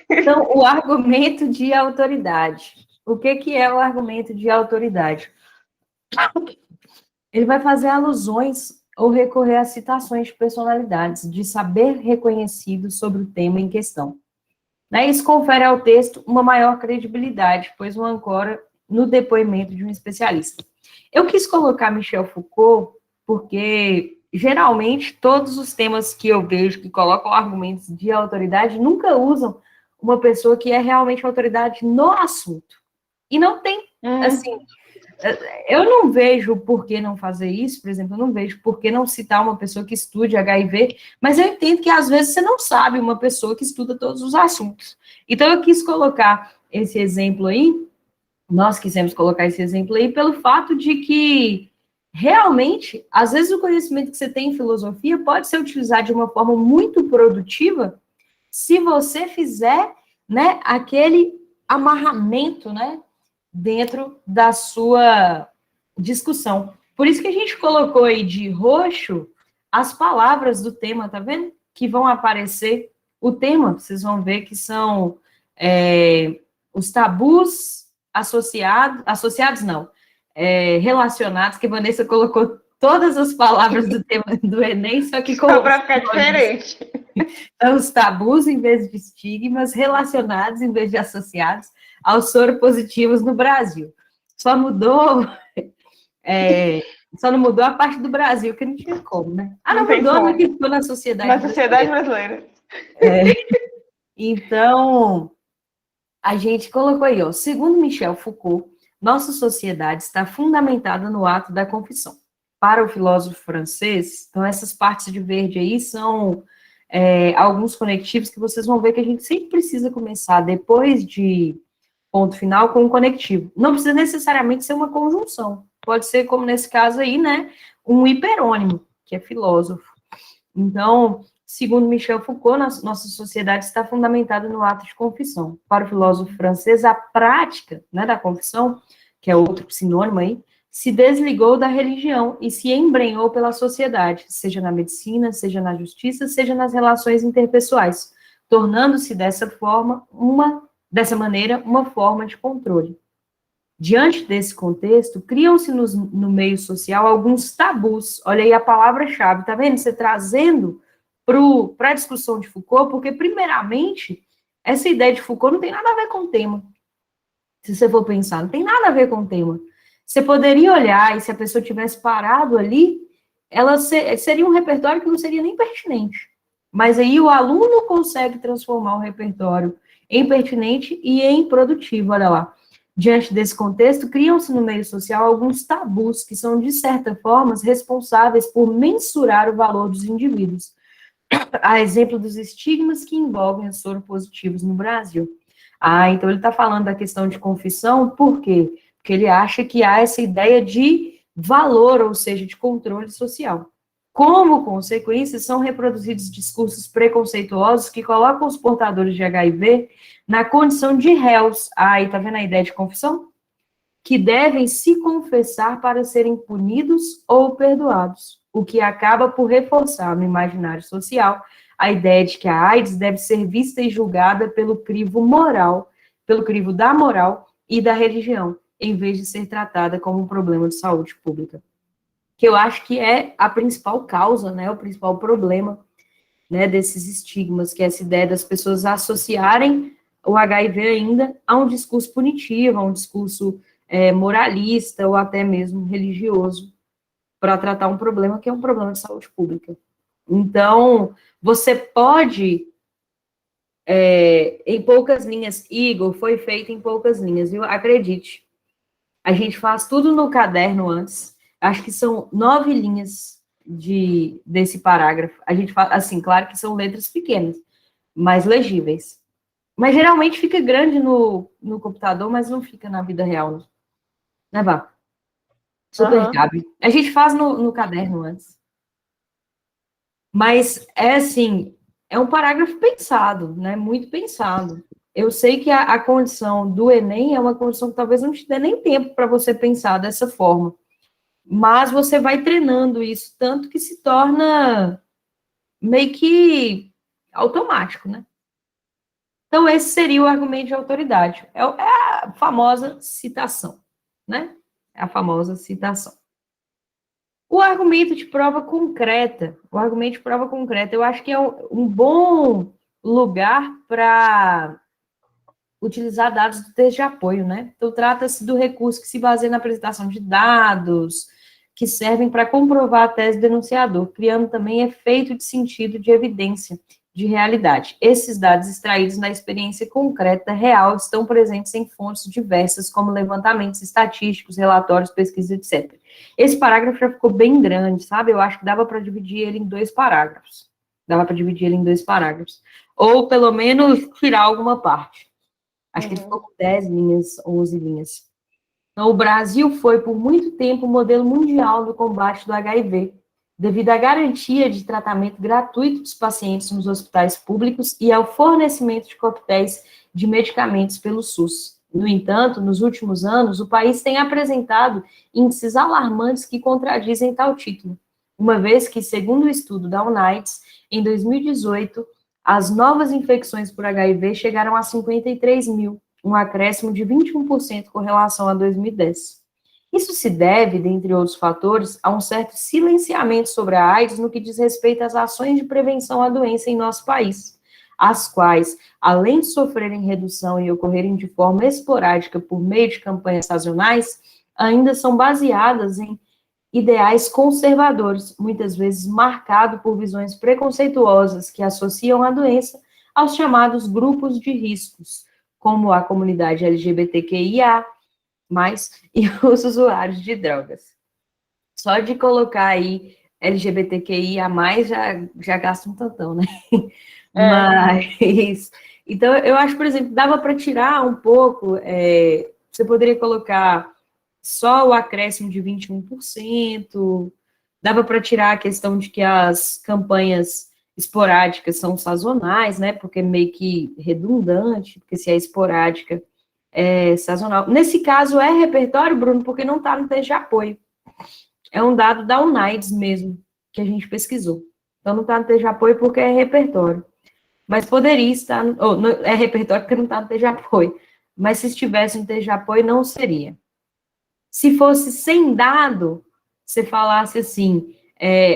então, o argumento de autoridade. O que é o argumento de autoridade? Ele vai fazer alusões ou recorrer a citações de personalidades, de saber reconhecido sobre o tema em questão. Né? Isso confere ao texto uma maior credibilidade, pois o ancora no depoimento de um especialista. Eu quis colocar Michel Foucault porque, geralmente, todos os temas que eu vejo que colocam argumentos de autoridade nunca usam uma pessoa que é realmente autoridade no assunto. E não tem, assim, eu não vejo por que não fazer isso, por exemplo, eu não vejo por que não citar uma pessoa que estude HIV, mas eu entendo que às vezes você não sabe uma pessoa que estuda todos os assuntos. Então eu quis colocar esse exemplo aí, nós quisemos colocar esse exemplo aí pelo fato de que realmente, às vezes o conhecimento que você tem em filosofia pode ser utilizado de uma forma muito produtiva se você fizer, né, aquele amarramento, né, dentro da sua discussão. Por isso que a gente colocou aí de roxo as palavras do tema, tá vendo? Que vão aparecer. O tema, vocês vão ver que são os tabus associados não, relacionados, que a Vanessa colocou todas as palavras do tema do Enem, só que com... Só para ficar diferente. Então, os tabus em vez de estigmas, relacionados em vez de associados aos soropositivos no Brasil. Só mudou, só não mudou a parte do Brasil, que não tinha como, né? Não mudou, mas que ficou na sociedade brasileira. Na sociedade brasileira. Então, a gente colocou aí, ó, segundo Michel Foucault, nossa sociedade está fundamentada no ato da confissão. Para o filósofo francês, então essas partes de verde aí são alguns conectivos que vocês vão ver que a gente sempre precisa começar depois de ponto final com um conectivo. Não precisa necessariamente ser uma conjunção. Pode ser, como nesse caso aí, né, um hiperônimo, que é filósofo. Então, segundo Michel Foucault, nossa sociedade está fundamentada no ato de confissão. Para o filósofo francês, a prática, né, da confissão, que é outro sinônimo aí, se desligou da religião e se embrenhou pela sociedade, seja na medicina, seja na justiça, seja nas relações interpessoais, tornando-se dessa maneira, uma forma de controle. Diante desse contexto, criam-se no meio social alguns tabus. Olha aí a palavra-chave, tá vendo? Você trazendo para a discussão de Foucault, porque, primeiramente, essa ideia de Foucault não tem nada a ver com o tema. Se você for pensar, não tem nada a ver com o tema. Você poderia olhar, e se a pessoa tivesse parado ali, ela seria um repertório que não seria nem pertinente. Mas aí o aluno consegue transformar o repertório em pertinente e em produtivo, olha lá. Diante desse contexto, criam-se no meio social alguns tabus que são, de certa forma, responsáveis por mensurar o valor dos indivíduos. A exemplo dos estigmas que envolvem os soropositivos no Brasil. Então ele está falando da questão de confissão, por quê? Porque ele acha que há essa ideia de valor, ou seja, de controle social. Como consequência, são reproduzidos discursos preconceituosos que colocam os portadores de HIV na condição de réus. Aí, tá vendo a ideia de confissão? Que devem se confessar para serem punidos ou perdoados, o que acaba por reforçar no imaginário social a ideia de que a AIDS deve ser vista e julgada pelo crivo da moral e da religião, em vez de ser tratada como um problema de saúde pública. Que eu acho que é a principal causa, né, o principal problema, né, desses estigmas, que é essa ideia das pessoas associarem o HIV ainda a um discurso punitivo, a um discurso moralista ou até mesmo religioso, para tratar um problema que é um problema de saúde pública. Então, você pode, em poucas linhas, Igor, foi feito em poucas linhas, viu? Acredite. A gente faz tudo no caderno antes, acho que são 9 linhas desse parágrafo. A gente faz, assim, claro que são letras pequenas, mas legíveis. Mas geralmente fica grande no computador, mas não fica na vida real, né, Vá? Super cabe. A gente faz no caderno antes. Mas assim, é um parágrafo pensado, né? Muito pensado. Eu sei que a condição do Enem é uma condição que talvez não te dê nem tempo para você pensar dessa forma. mas você vai treinando isso tanto que se torna meio que automático, né? Então, esse seria o argumento de autoridade. É a famosa citação, né? É a famosa citação. O argumento de prova concreta, eu acho que é um bom lugar para utilizar dados do texto de apoio, né? Então, trata-se do recurso que se baseia na apresentação de dados, que servem para comprovar a tese do denunciador, criando também efeito de sentido de evidência, de realidade. Esses dados extraídos na experiência concreta real estão presentes em fontes diversas, como levantamentos estatísticos, relatórios, pesquisas, etc. Esse parágrafo já ficou bem grande, sabe? Eu acho que dava para dividir ele em 2 parágrafos. Ou, pelo menos, tirar alguma parte. Acho que ele ficou com 10 linhas, 11 linhas. Então, o Brasil foi, por muito tempo, o modelo mundial do combate do HIV, devido à garantia de tratamento gratuito dos pacientes nos hospitais públicos e ao fornecimento de coquetéis de medicamentos pelo SUS. No entanto, nos últimos anos, o país tem apresentado índices alarmantes que contradizem tal título, uma vez que, segundo o estudo da UNAIDS, em 2018, as novas infecções por HIV chegaram a 53 mil, um acréscimo de 21% com relação a 2010. Isso se deve, dentre outros fatores, a um certo silenciamento sobre a AIDS no que diz respeito às ações de prevenção à doença em nosso país, as quais, além de sofrerem redução e ocorrerem de forma esporádica por meio de campanhas sazonais, ainda são baseadas em ideais conservadores, muitas vezes marcado por visões preconceituosas que associam a doença aos chamados grupos de riscos, como a comunidade LGBTQIA+, e os usuários de drogas. Só de colocar aí LGBTQIA+, já gasta um tantão, né? Mas, então, eu acho, por exemplo, dava para tirar um pouco, você poderia colocar só o acréscimo de 21%, dava para tirar a questão de que as campanhas esporádicas são sazonais, né, porque é meio que redundante, porque se é esporádica, é sazonal. Nesse caso, é repertório, Bruno, porque não está no texto de apoio. É um dado da UNAIDS mesmo, que a gente pesquisou. Então, não está no texto de apoio porque é repertório. Mas poderia estar, é repertório porque não está no texto de apoio. Mas se estivesse no texto de apoio, não seria. Se fosse sem dado, você falasse assim,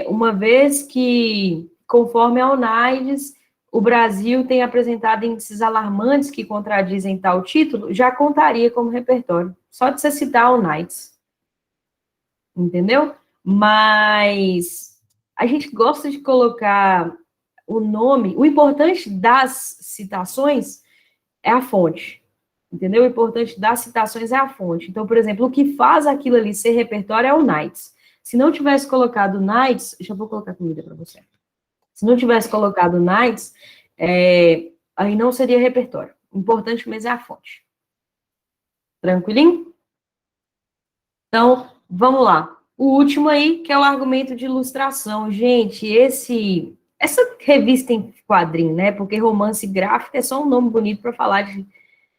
uma vez que, conforme a UNAIDS, o Brasil tem apresentado índices alarmantes que contradizem tal título, já contaria como repertório. Só de você citar a UNAIDS. Entendeu? Mas a gente gosta de colocar o nome, o importante das citações é a fonte. Entendeu? O importante das citações é a fonte. Então, por exemplo, o que faz aquilo ali ser repertório é o NIGHTS. Se não tivesse colocado o NIGHTS, já vou colocar comida para você. Se não tivesse colocado o NIGHTS, aí não seria repertório. O importante mesmo é a fonte. Tranquilinho? Então, vamos lá. O último aí, que é o argumento de ilustração. Gente, essa revista em quadrinho, né? Porque romance gráfico é só um nome bonito para falar de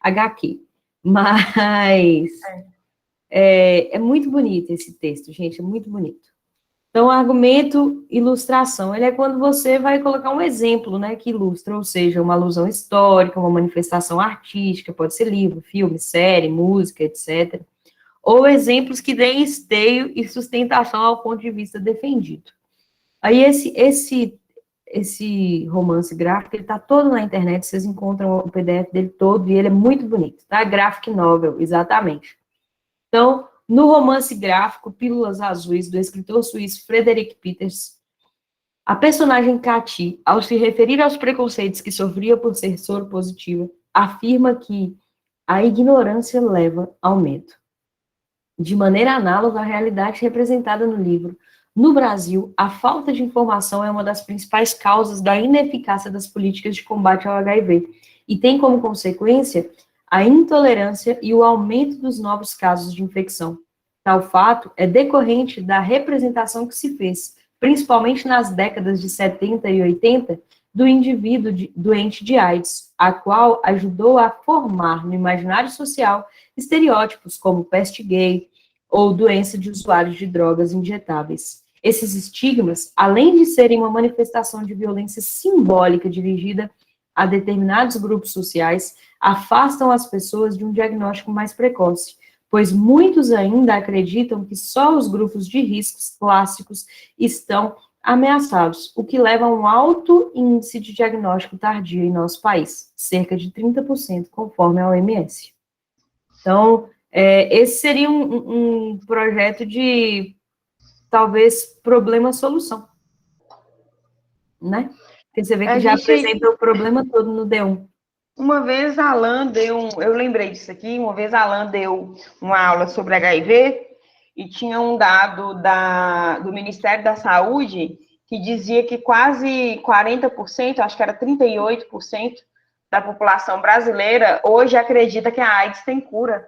HQ. Mas é muito bonito esse texto, gente, é muito bonito. Então, argumento, ilustração, ele é quando você vai colocar um exemplo, né, que ilustra, ou seja, uma alusão histórica, uma manifestação artística, pode ser livro, filme, série, música, etc., ou exemplos que deem esteio e sustentação ao ponto de vista defendido. Aí, esse romance gráfico, ele está todo na internet, vocês encontram o PDF dele todo, e ele é muito bonito, tá? Graphic novel, exatamente. Então, no romance gráfico Pílulas Azuis, do escritor suíço Frederick Peters, a personagem Katy, ao se referir aos preconceitos que sofria por ser soropositiva, afirma que a ignorância leva ao medo. De maneira análoga à realidade representada no livro, no Brasil, a falta de informação é uma das principais causas da ineficácia das políticas de combate ao HIV e tem como consequência a intolerância e o aumento dos novos casos de infecção. Tal fato é decorrente da representação que se fez, principalmente nas décadas de 70 e 80, do indivíduo doente de AIDS, a qual ajudou a formar no imaginário social estereótipos como peste gay, ou doença de usuários de drogas injetáveis. Esses estigmas, além de serem uma manifestação de violência simbólica dirigida a determinados grupos sociais, afastam as pessoas de um diagnóstico mais precoce, pois muitos ainda acreditam que só os grupos de riscos clássicos estão ameaçados, o que leva a um alto índice de diagnóstico tardio em nosso país, cerca de 30%, conforme a OMS. Então, esse seria um projeto de, talvez, problema-solução, né? Porque você vê que já apresenta o problema todo no D1. Uma vez a Alan eu lembrei disso aqui, uma vez a Alan deu uma aula sobre HIV e tinha um dado do Ministério da Saúde que dizia que quase 40%, acho que era 38% da população brasileira hoje acredita que a AIDS tem cura.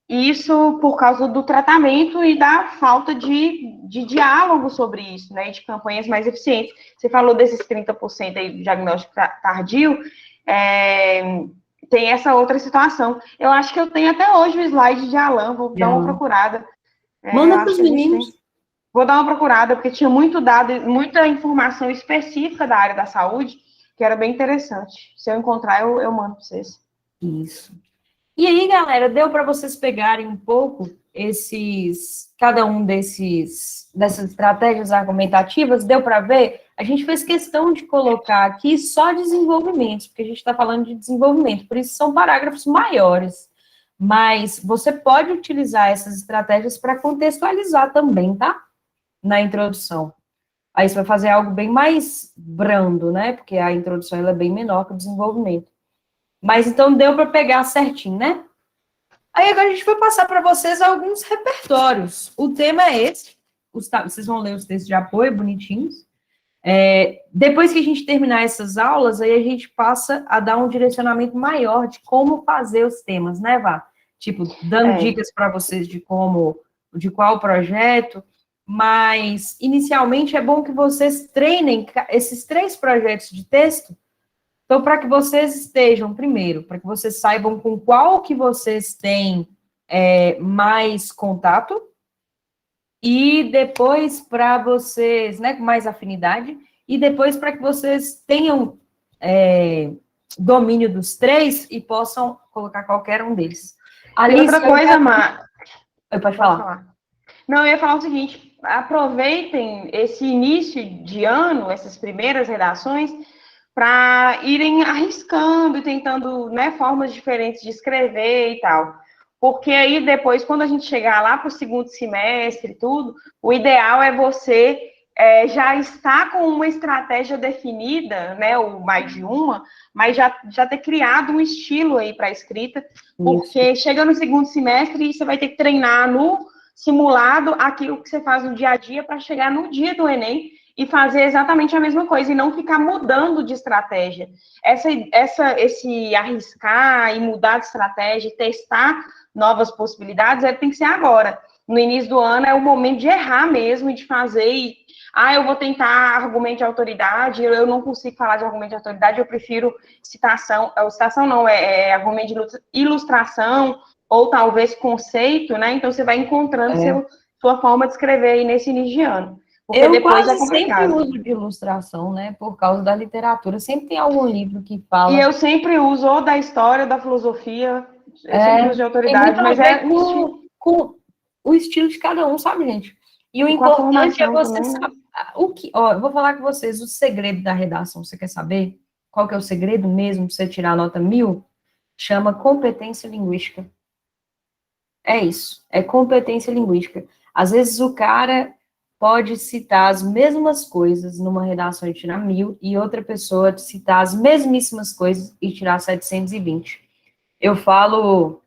Isso por causa do tratamento e da falta de diálogo sobre isso, né, de campanhas mais eficientes. Você falou desses 30% aí do diagnóstico tardio, tem essa outra situação. Eu acho que eu tenho até hoje o slide de Alan, vou dar uma procurada. Manda para os meninos. Vou dar uma procurada, porque tinha muito dado, muita informação específica da área da saúde, que era bem interessante. Se eu encontrar, eu mando para vocês. Isso. E aí, galera, deu para vocês pegarem um pouco cada um dessas estratégias argumentativas, deu para ver? A gente fez questão de colocar aqui só desenvolvimentos, porque a gente está falando de desenvolvimento, por isso são parágrafos maiores. Mas você pode utilizar essas estratégias para contextualizar também, tá? Na introdução. Aí você vai fazer algo bem mais brando, né? Porque a introdução ela é bem menor que o desenvolvimento. Mas então deu para pegar certinho, né? Aí agora a gente vai passar para vocês alguns repertórios. O tema é esse. Vocês vão ler os textos de apoio bonitinhos. Depois que a gente terminar essas aulas, aí a gente passa a dar um direcionamento maior de como fazer os temas, né, Vá? Tipo, dando dicas para vocês de qual projeto. Mas, inicialmente, é bom que vocês treinem esses 3 projetos de texto. Então, para que vocês estejam, primeiro, para que vocês saibam com qual que vocês têm mais contato, e depois para vocês, né, com mais afinidade, e depois para que vocês tenham domínio dos 3 e possam colocar qualquer um deles. Alice, outra coisa, Mar. Pode falar. Não, eu ia falar o seguinte, aproveitem esse início de ano, essas primeiras redações, para irem arriscando e tentando, né, formas diferentes de escrever e tal. Porque aí depois, quando a gente chegar lá para o segundo semestre e tudo, o ideal é você já estar com uma estratégia definida, né, ou mais de uma, mas já ter criado um estilo aí para a escrita, porque chega no segundo semestre e você vai ter que treinar no simulado aquilo que você faz no dia a dia para chegar no dia do Enem e fazer exatamente a mesma coisa e não ficar mudando de estratégia. Esse arriscar e mudar de estratégia, testar novas possibilidades, tem que ser agora. No início do ano é o momento de errar mesmo e de fazer. Eu vou tentar argumento de autoridade, eu não consigo falar de argumento de autoridade, eu prefiro citação não, argumento de ilustração, ou talvez conceito, né? Então você vai encontrando sua forma de escrever aí nesse início de ano. Porque eu depois quase sempre uso de ilustração, né? Por causa da literatura. Sempre tem algum livro que fala. E eu sempre uso ou da história, da filosofia, eu sempre uso de autoridade, mas com o estilo de cada um, sabe, gente? E o importante é você saber eu vou falar com vocês o segredo da redação. Você quer saber qual que é o segredo mesmo para você tirar a nota 1000? Chama competência linguística. É isso, é competência linguística. Às vezes o cara pode citar as mesmas coisas numa redação e tirar 1000, e outra pessoa citar as mesmíssimas coisas e tirar 720. Eu falo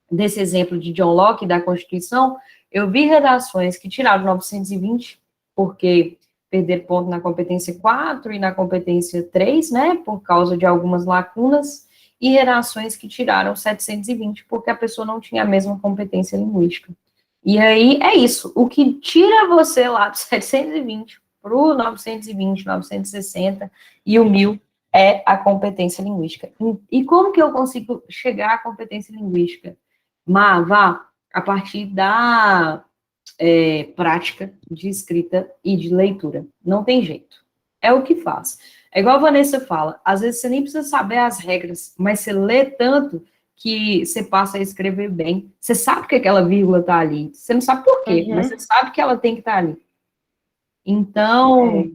desse exemplo de John Locke, da Constituição, eu vi redações que tiraram 920, porque perderam ponto na competência 4 e na competência 3, né, por causa de algumas lacunas, e redações que tiraram 720, porque a pessoa não tinha a mesma competência linguística. E aí, é isso. O que tira você lá do 720 para o 920, 960 e o 1000 é a competência linguística. E como que eu consigo chegar à competência linguística? Vá, a partir da prática de escrita e de leitura. Não tem jeito. É o que faz. É igual a Vanessa fala, às vezes você nem precisa saber as regras, mas você lê tanto que você passa a escrever bem. Você sabe que aquela vírgula está ali. Você não sabe por quê, mas você sabe que ela tem que estar ali. Então,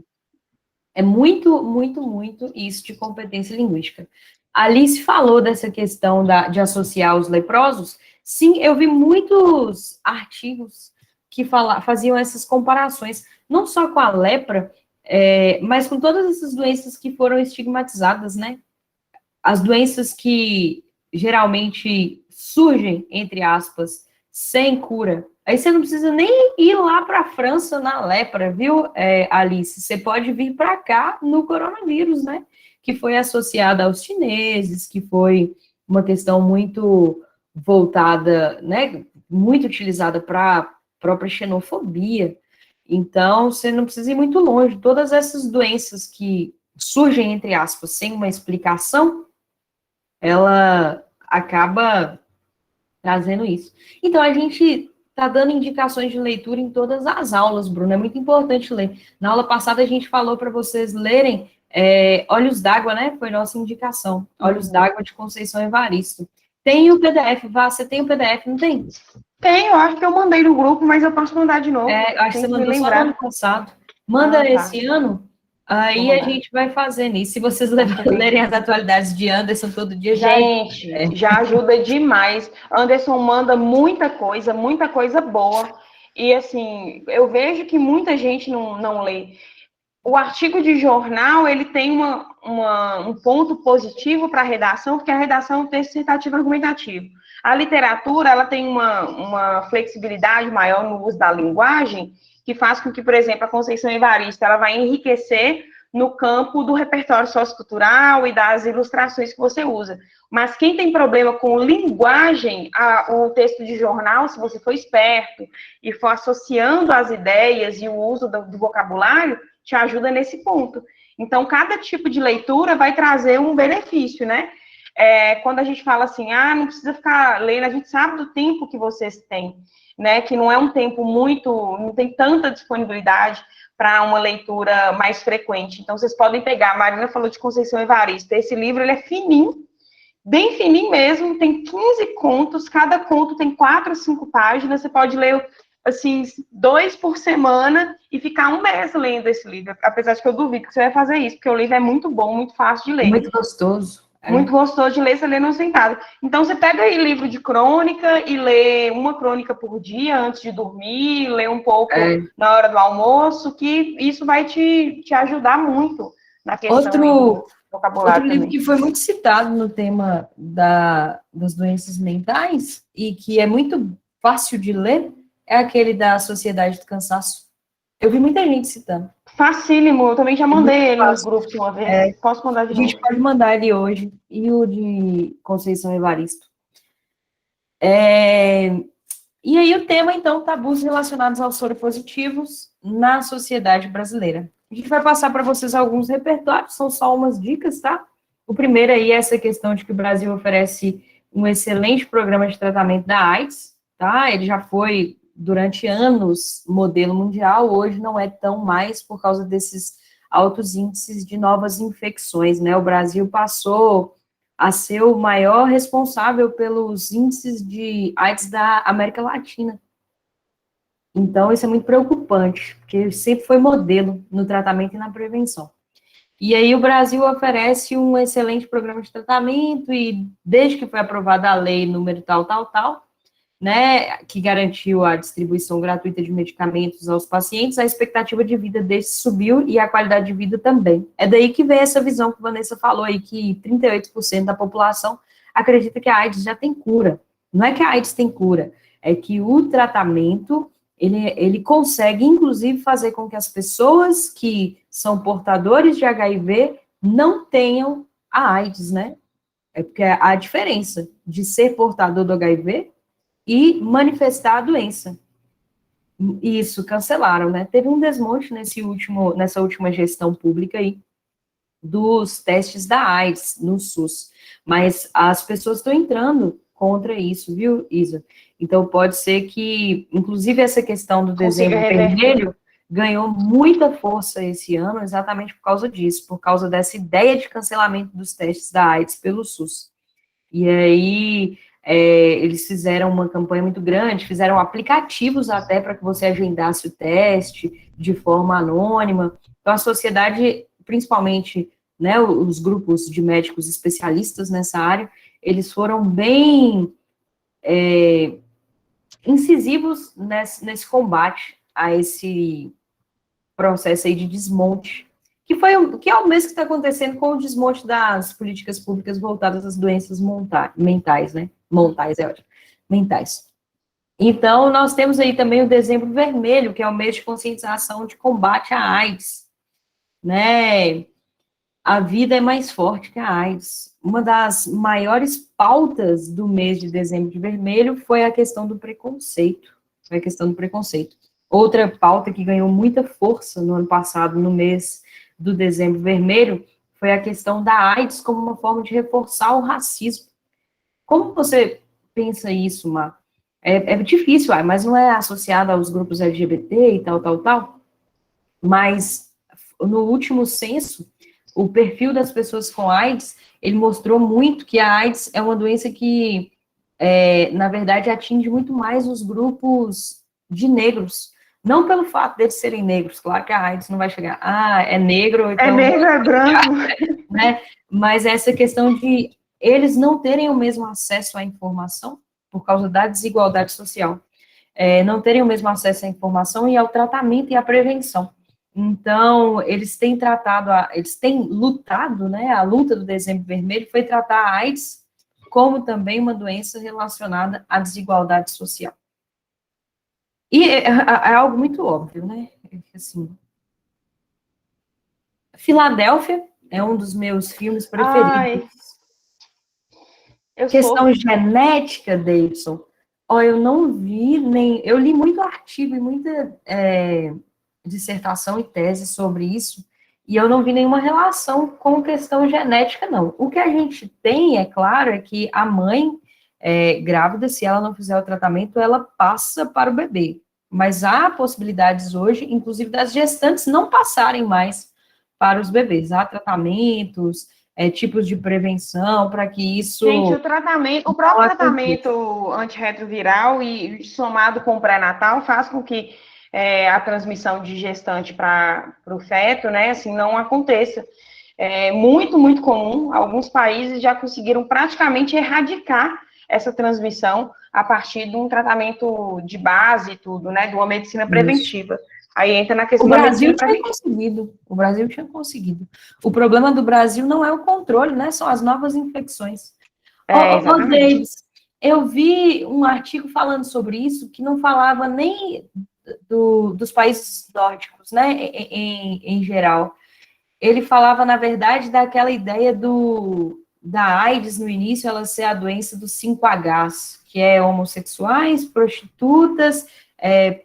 é muito, muito, muito isso de competência linguística. A Alice falou dessa questão de associar os leprosos. Sim, eu vi muitos artigos que faziam essas comparações, não só com a lepra, mas com todas essas doenças que foram estigmatizadas, né? As doenças que geralmente surgem, entre aspas, sem cura. Aí você não precisa nem ir lá para a França na lepra, viu, Alice? Você pode vir para cá no coronavírus, né? Que foi associada aos chineses, que foi uma questão muito voltada, né? Muito utilizada para a própria xenofobia. Então, você não precisa ir muito longe. Todas essas doenças que surgem, entre aspas, sem uma explicação, ela acaba trazendo isso. Então, a gente está dando indicações de leitura em todas as aulas, Bruno, é muito importante ler. Na aula passada, a gente falou para vocês lerem Olhos d'Água, né? Foi nossa indicação. Olhos d'Água, de Conceição Evaristo. Tem o PDF, você tem o PDF, não tem? Tem, eu acho que eu mandei no grupo, mas eu posso mandar de novo. Acho que você mandou só no ano passado. Manda esse ano, aí a gente vai fazendo isso. Se vocês lerem as atualidades de Anderson todo dia, já ajuda demais. Anderson manda muita coisa boa. E, assim, eu vejo que muita gente não lê. O artigo de jornal, ele tem um ponto positivo para a redação, porque a redação é um texto citativo argumentativo. A literatura, ela tem uma flexibilidade maior no uso da linguagem, que faz com que, por exemplo, a Conceição Evaristo, ela vai enriquecer no campo do repertório sociocultural e das ilustrações que você usa. Mas quem tem problema com linguagem, o texto de jornal, se você for esperto e for associando as ideias e o uso do vocabulário, te ajuda nesse ponto. Então, cada tipo de leitura vai trazer um benefício, né? Quando a gente fala assim, não precisa ficar lendo, a gente sabe do tempo que vocês têm, né? Que não é um tempo não tem tanta disponibilidade para uma leitura mais frequente. Então, vocês podem pegar, a Marina falou de Conceição Evaristo, esse livro, ele é fininho, bem fininho mesmo, tem 15 contos, cada conto tem 4 ou 5 páginas, você pode ler, assim, 2 por semana e ficar um mês lendo esse livro, apesar de que eu duvido que você vai fazer isso, porque o livro é muito bom, muito fácil de ler. Muito gostoso. Muito gostoso de ler, você lê no sentado. Então, você pega aí livro de crônica e lê uma crônica por dia antes de dormir, lê um pouco na hora do almoço, que isso vai te ajudar muito na questão do vocabulário. Outro livro que foi muito citado no tema das doenças mentais e que é muito fácil de ler é aquele da Sociedade do Cansaço. Eu vi muita gente citando. Facílimo, eu também já mandei ele nos grupos uma vez. Posso mandar de novo? A gente pode mandar ele hoje. E o de Conceição Evaristo. E aí o tema, então, tabus relacionados aos soropositivos na sociedade brasileira. A gente vai passar para vocês alguns repertórios, são só umas dicas, tá? O primeiro aí é essa questão de que o Brasil oferece um excelente programa de tratamento da AIDS, tá? Ele já foi, durante anos, modelo mundial, hoje não é tão mais por causa desses altos índices de novas infecções, né? O Brasil passou a ser o maior responsável pelos índices de AIDS da América Latina. Então, isso é muito preocupante, porque sempre foi modelo no tratamento e na prevenção. E aí, o Brasil oferece um excelente programa de tratamento, e desde que foi aprovada a lei número tal, né, que garantiu a distribuição gratuita de medicamentos aos pacientes, a expectativa de vida desses subiu e a qualidade de vida também. É daí que vem essa visão que a Vanessa falou aí, que 38% da população acredita que a AIDS já tem cura. Não é que a AIDS tem cura, é que o tratamento, ele consegue, inclusive, fazer com que as pessoas que são portadores de HIV não tenham a AIDS, né? É porque a diferença de ser portador do HIV e manifestar a doença. Isso, cancelaram, né? Teve um desmonte nessa última gestão pública aí, dos testes da AIDS no SUS. Mas as pessoas estão entrando contra isso, viu, Isa? Então, pode ser que, inclusive, essa questão do Consiga dezembro reverter. vermelho ganhou muita força esse ano, exatamente por causa disso, por causa dessa ideia de cancelamento dos testes da AIDS pelo SUS. E aí, eles fizeram uma campanha muito grande, fizeram aplicativos até para que você agendasse o teste de forma anônima. Então, a sociedade, principalmente, né, os grupos de médicos especialistas nessa área, eles foram bem incisivos nesse combate a esse processo aí de desmonte, que é o mesmo que está acontecendo com o desmonte das políticas públicas voltadas às doenças mentais, né? Mentais, é ótimo. Mentais. Então, nós temos aí também o Dezembro Vermelho, que é o mês de conscientização de combate à AIDS, né? A vida é mais forte que a AIDS. Uma das maiores pautas do mês de Dezembro de Vermelho foi a questão do preconceito. Foi a questão do preconceito. Outra pauta que ganhou muita força no ano passado, no mês do Dezembro Vermelho, foi a questão da AIDS como uma forma de reforçar o racismo. Como você pensa isso, Mar? É difícil, mas não é associado aos grupos LGBT e tal, mas no último censo, o perfil das pessoas com AIDS, ele mostrou muito que a AIDS é uma doença que, na verdade, atinge muito mais os grupos de negros. Não pelo fato deles serem negros, claro que a AIDS não vai chegar, é negro, então... É negro, é branco. Né? Mas essa questão de eles não terem o mesmo acesso à informação, por causa da desigualdade social, não terem o mesmo acesso à informação e ao tratamento e à prevenção. Então, eles têm lutado, né, a luta do Dezembro Vermelho foi tratar a AIDS como também uma doença relacionada à desigualdade social. E é algo muito óbvio, né, assim, Filadélfia é um dos meus filmes preferidos. Questão genética, Davidson, eu não vi eu li muito artigo e muita dissertação e tese sobre isso, e eu não vi nenhuma relação com questão genética, não. O que a gente tem, é claro, é que a mãe grávida, se ela não fizer o tratamento, ela passa para o bebê. Mas há possibilidades hoje, inclusive das gestantes, não passarem mais para os bebês. Há tratamentos, tipos de prevenção para que isso... Gente, o próprio tratamento antirretroviral e somado com o pré-natal faz com que a transmissão de gestante para o feto, né, assim, não aconteça. É muito, muito comum. Alguns países já conseguiram praticamente erradicar essa transmissão a partir de um tratamento de base e tudo, né, de uma medicina preventiva. Aí entra na questão da medicina preventiva. O Brasil tinha conseguido. O problema do Brasil não é o controle, né, são as novas infecções. Davis, eu vi um artigo falando sobre isso, que não falava nem dos países nórdicos, né, em geral. Ele falava, na verdade, daquela ideia da AIDS no início, ela ser a doença dos 5Hs, que é homossexuais, prostitutas,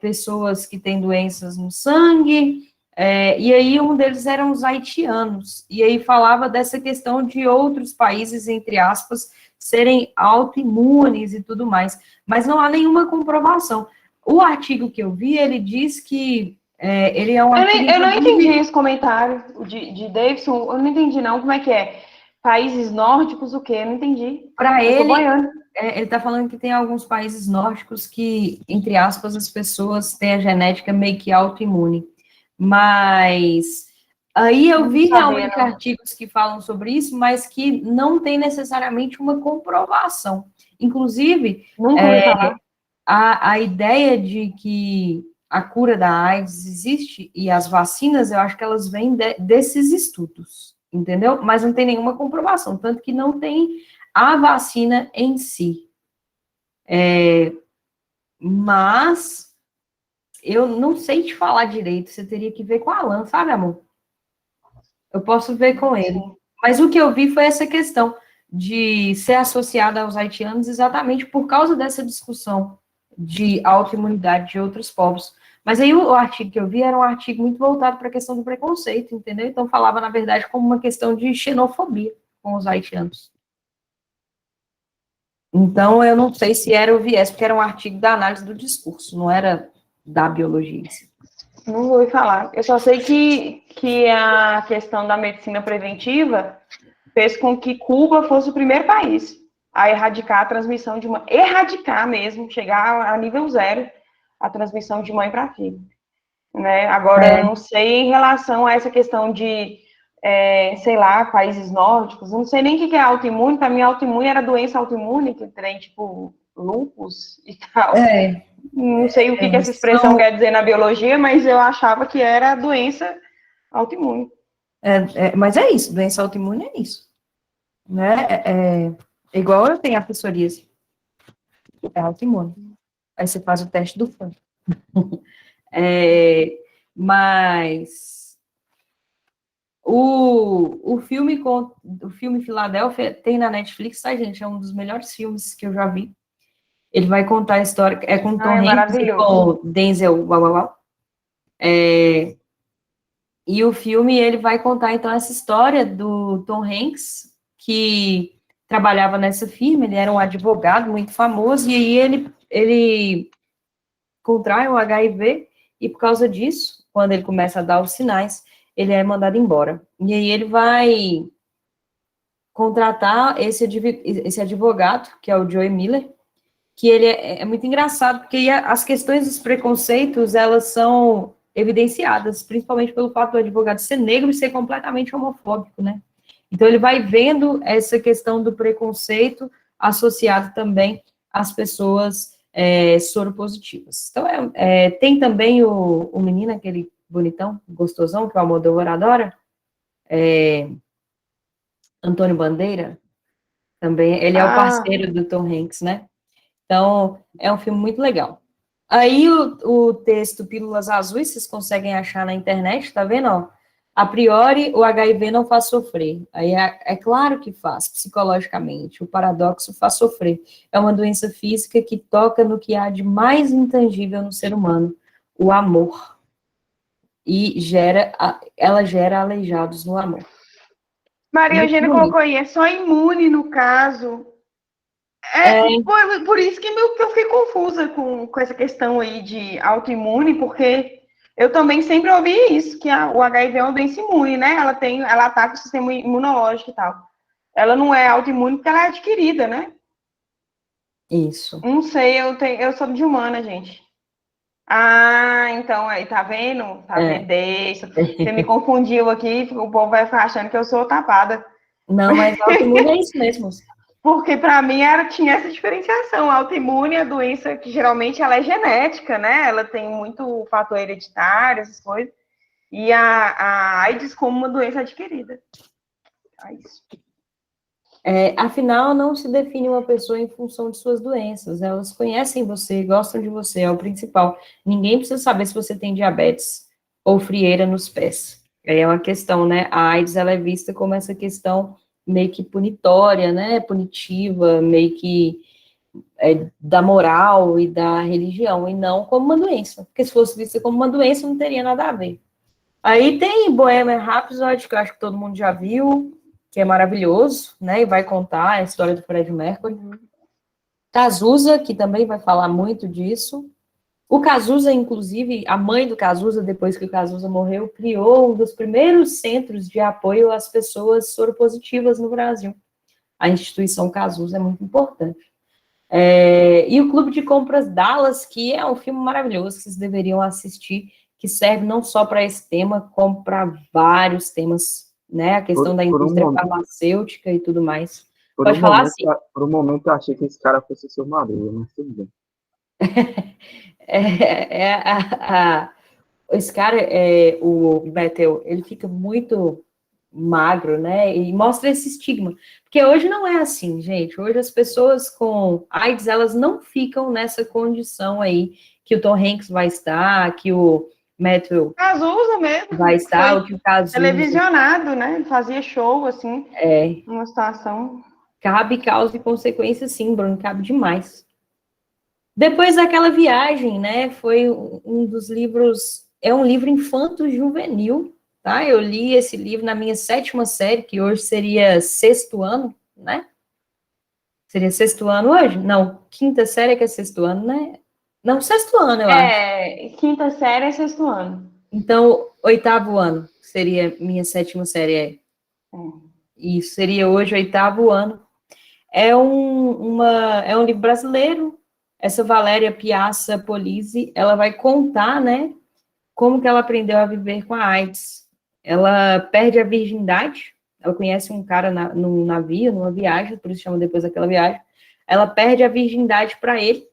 pessoas que têm doenças no sangue, e aí um deles eram os haitianos, e aí falava dessa questão de outros países, entre aspas, serem autoimunes e tudo mais, mas não há nenhuma comprovação. O artigo que eu vi, ele diz que ele é um artigo... Eu não entendi esse comentário de Davidson, eu não entendi não, como é que é? Países nórdicos, o quê? Eu não entendi. Para ele, ele está falando que tem alguns países nórdicos que, entre aspas, as pessoas têm a genética meio que autoimune. Mas aí eu vi realmente artigos que falam sobre isso, mas que não tem necessariamente uma comprovação. Inclusive, a ideia de que a cura da AIDS existe e as vacinas, eu acho que elas vêm desses estudos, entendeu? Mas não tem nenhuma comprovação, tanto que não tem a vacina em si. Mas eu não sei te falar direito, você teria que ver com o Alan, sabe, amor? Eu posso ver com ele. Mas o que eu vi foi essa questão de ser associada aos haitianos exatamente por causa dessa discussão de autoimunidade de outros povos. Mas aí o artigo que eu vi era um artigo muito voltado para a questão do preconceito, entendeu? Então falava, na verdade, como uma questão de xenofobia com os haitianos. Então, eu não sei se era o viés, porque era um artigo da análise do discurso, não era da biologia em si. Não vou falar. Eu só sei que a questão da medicina preventiva fez com que Cuba fosse o primeiro país a erradicar a transmissão de uma... Erradicar mesmo, chegar a nível zero a transmissão de mãe para filho. Né? Agora, eu não sei em relação a essa questão de, sei lá, países nórdicos, eu não sei nem o que é autoimune. Para mim, autoimune era doença autoimune, que tem, tipo, lúpus e tal. Não sei o que essa expressão quer dizer na biologia, mas eu achava que era doença autoimune. Mas é isso, doença autoimune é isso. Né? Igual eu tenho a psoríase, é autoimune. Aí você faz o teste do fã. Mas o filme Filadélfia tem na Netflix, tá, gente? É um dos melhores filmes que eu já vi. Ele vai contar a história, com Tom Hanks e com Denzel Washington. E o filme, ele vai contar, então, essa história do Tom Hanks, que trabalhava nessa firma, ele era um advogado muito famoso, e aí ele contrai o HIV, e por causa disso, quando ele começa a dar os sinais, ele é mandado embora. E aí ele vai contratar esse advogado, que é o Joey Miller, que ele é muito engraçado, porque as questões dos preconceitos, elas são evidenciadas, principalmente pelo fato do advogado ser negro e ser completamente homofóbico, né? Então, ele vai vendo essa questão do preconceito associado também às pessoas soropositivas. Então, tem também o menino, aquele bonitão, gostosão, que o Almodóvar adora, Antônio Bandeira, também, ele é o parceiro do Tom Hanks, né? Então, é um filme muito legal. Aí, o texto Pílulas Azuis, vocês conseguem achar na internet, tá vendo? Ó, a priori, o HIV não faz sofrer. Aí, é claro que faz, psicologicamente. O paradoxo faz sofrer. É uma doença física que toca no que há de mais intangível no ser humano, o amor. E ela gera aleijados no amor. Maria Eugênia colocou aí, é só imune no caso. Por isso que eu fiquei confusa com essa questão aí de autoimune, porque eu também sempre ouvi isso, que o HIV é uma doença imune, né? Ela ataca o sistema imunológico e tal. Ela não é autoimune porque ela é adquirida, né? Isso. Não sei, eu sou de humana, gente. Ah, então aí, tá vendo? Tá vendo? Deixa. Você me confundiu aqui, o povo vai ficar achando que eu sou tapada. Não, mas autoimune é isso mesmo. Porque para mim tinha essa diferenciação. A autoimune é a doença que geralmente ela é genética, né? Ela tem muito fator hereditário, essas coisas. E a AIDS como uma doença adquirida. É isso. Afinal, não se define uma pessoa em função de suas doenças. Elas conhecem você, gostam de você, é o principal. Ninguém precisa saber se você tem diabetes ou frieira nos pés. É uma questão, né? A AIDS, ela é vista como essa questão meio que punitória, né? Punitiva, meio que da moral e da religião, e não como uma doença. Porque se fosse vista como uma doença, não teria nada a ver. Aí tem Bohemian Rhapsody, que eu acho que todo mundo já viu, que é maravilhoso, né, e vai contar a história do Freddie Mercury. Cazuza, que também vai falar muito disso. O Cazuza, inclusive, a mãe do Cazuza, depois que o Cazuza morreu, criou um dos primeiros centros de apoio às pessoas soropositivas no Brasil. A instituição Cazuza é muito importante. E o Clube de Compras Dallas, que é um filme maravilhoso, que vocês deveriam assistir, que serve não só para esse tema, como para vários temas, né? A questão da indústria farmacêutica e tudo mais. Pode falar assim. Por um momento eu achei que esse cara fosse seu Madruga, mas tudo bem. Esse cara, o Bethel, ele fica muito magro, né? E mostra esse estigma. Porque hoje não é assim, gente. Hoje as pessoas com AIDS, elas não ficam nessa condição aí que o Tom Hanks vai estar, que o Matthew Cazuza mesmo. vai estar, o que o Cazuza... Televisionado, né? Fazia show, assim, numa situação... Cabe causa e consequência, sim, Bruno, cabe demais. Depois daquela viagem, né, foi um dos livros... É um livro infanto-juvenil, tá? Eu li esse livro na minha 7ª série, que hoje seria 6º ano, né? Seria sexto ano hoje? Não, quinta série que é sexto ano, né? Não, sexto ano, eu acho. Quinta série é sexto ano. Então, oitavo ano seria minha sétima série. Isso, seria hoje oitavo ano. É um livro brasileiro. Essa Valéria Piazza Polizzi, ela vai contar, né, como que ela aprendeu a viver com a AIDS. Ela perde a virgindade, ela conhece um cara num navio, numa viagem, por isso chama depois daquela viagem. Ela perde a virgindade para ele,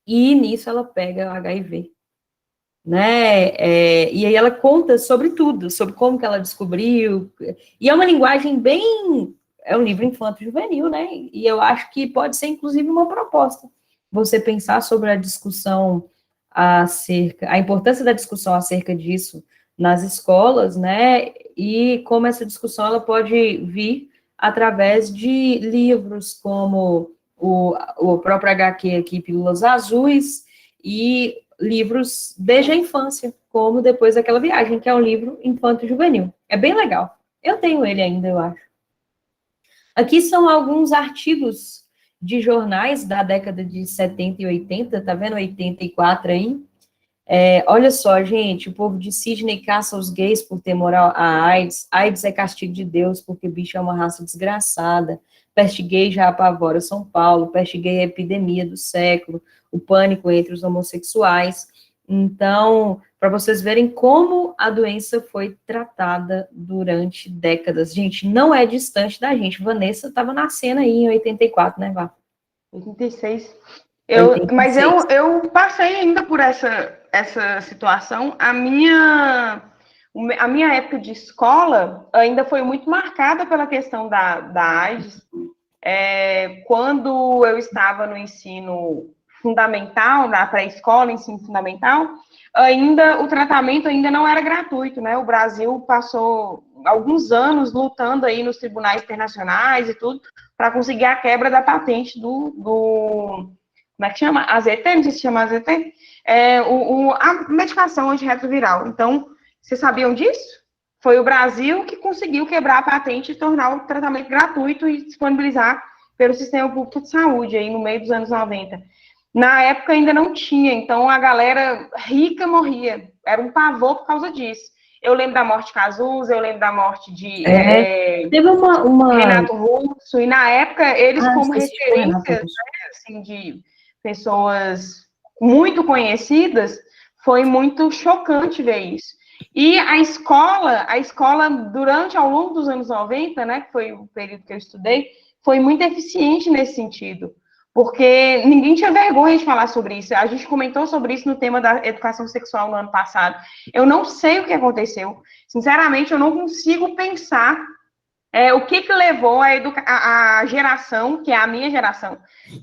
e nisso ela pega HIV. Né? E aí ela conta sobre tudo, sobre como que ela descobriu, e é uma linguagem bem, é um livro infanto-juvenil, né? E eu acho que pode ser, inclusive, uma proposta, você pensar sobre a discussão a importância da discussão acerca disso nas escolas, né? E como essa discussão ela pode vir através de livros como o próprio HQ aqui, Pílulas Azuis, e livros desde a infância, como Depois daquela viagem, que é um livro infanto-juvenil. É bem legal. Eu tenho ele ainda, eu acho. Aqui são alguns artigos de jornais da década de 70 e 80, tá vendo? 84 aí. Olha só, gente, o povo de Sydney caça os gays por ter moral a AIDS. AIDS é castigo de Deus, porque bicho é uma raça desgraçada. Peste gay já apavora São Paulo. Peste gay é a epidemia do século. O pânico entre os homossexuais. Então, para vocês verem como a doença foi tratada durante décadas. Gente, não é distante da gente. Vanessa estava nascendo aí em 84, né, Vá? 86. 86. Mas eu passei ainda por essa situação. A minha época de escola ainda foi muito marcada pela questão da AIDS. Quando eu estava no ensino fundamental, na pré-escola, ensino fundamental, o tratamento ainda não era gratuito, né? O Brasil passou alguns anos lutando aí nos tribunais internacionais e tudo, para conseguir a quebra da patente do como é que chama? AZT, não sei se chama AZT, a medicação antirretroviral. Então, vocês sabiam disso? Foi o Brasil que conseguiu quebrar a patente e tornar o tratamento gratuito e disponibilizar pelo sistema público de saúde, aí no meio dos anos 90. Na época ainda não tinha, então a galera rica morria. Era um pavor por causa disso. Eu lembro da morte de Cazuza, eu lembro da morte de Teve uma... Renato Russo, e na época eles como referências, né, assim, de pessoas muito conhecidas, foi muito chocante ver isso. E a escola, ao longo dos anos 90, né, que foi o período que eu estudei, foi muito eficiente nesse sentido, porque ninguém tinha vergonha de falar sobre isso. A gente comentou sobre isso no tema da educação sexual no ano passado. Eu não sei o que aconteceu. Sinceramente, eu não consigo pensar o que levou a geração, que é a minha geração,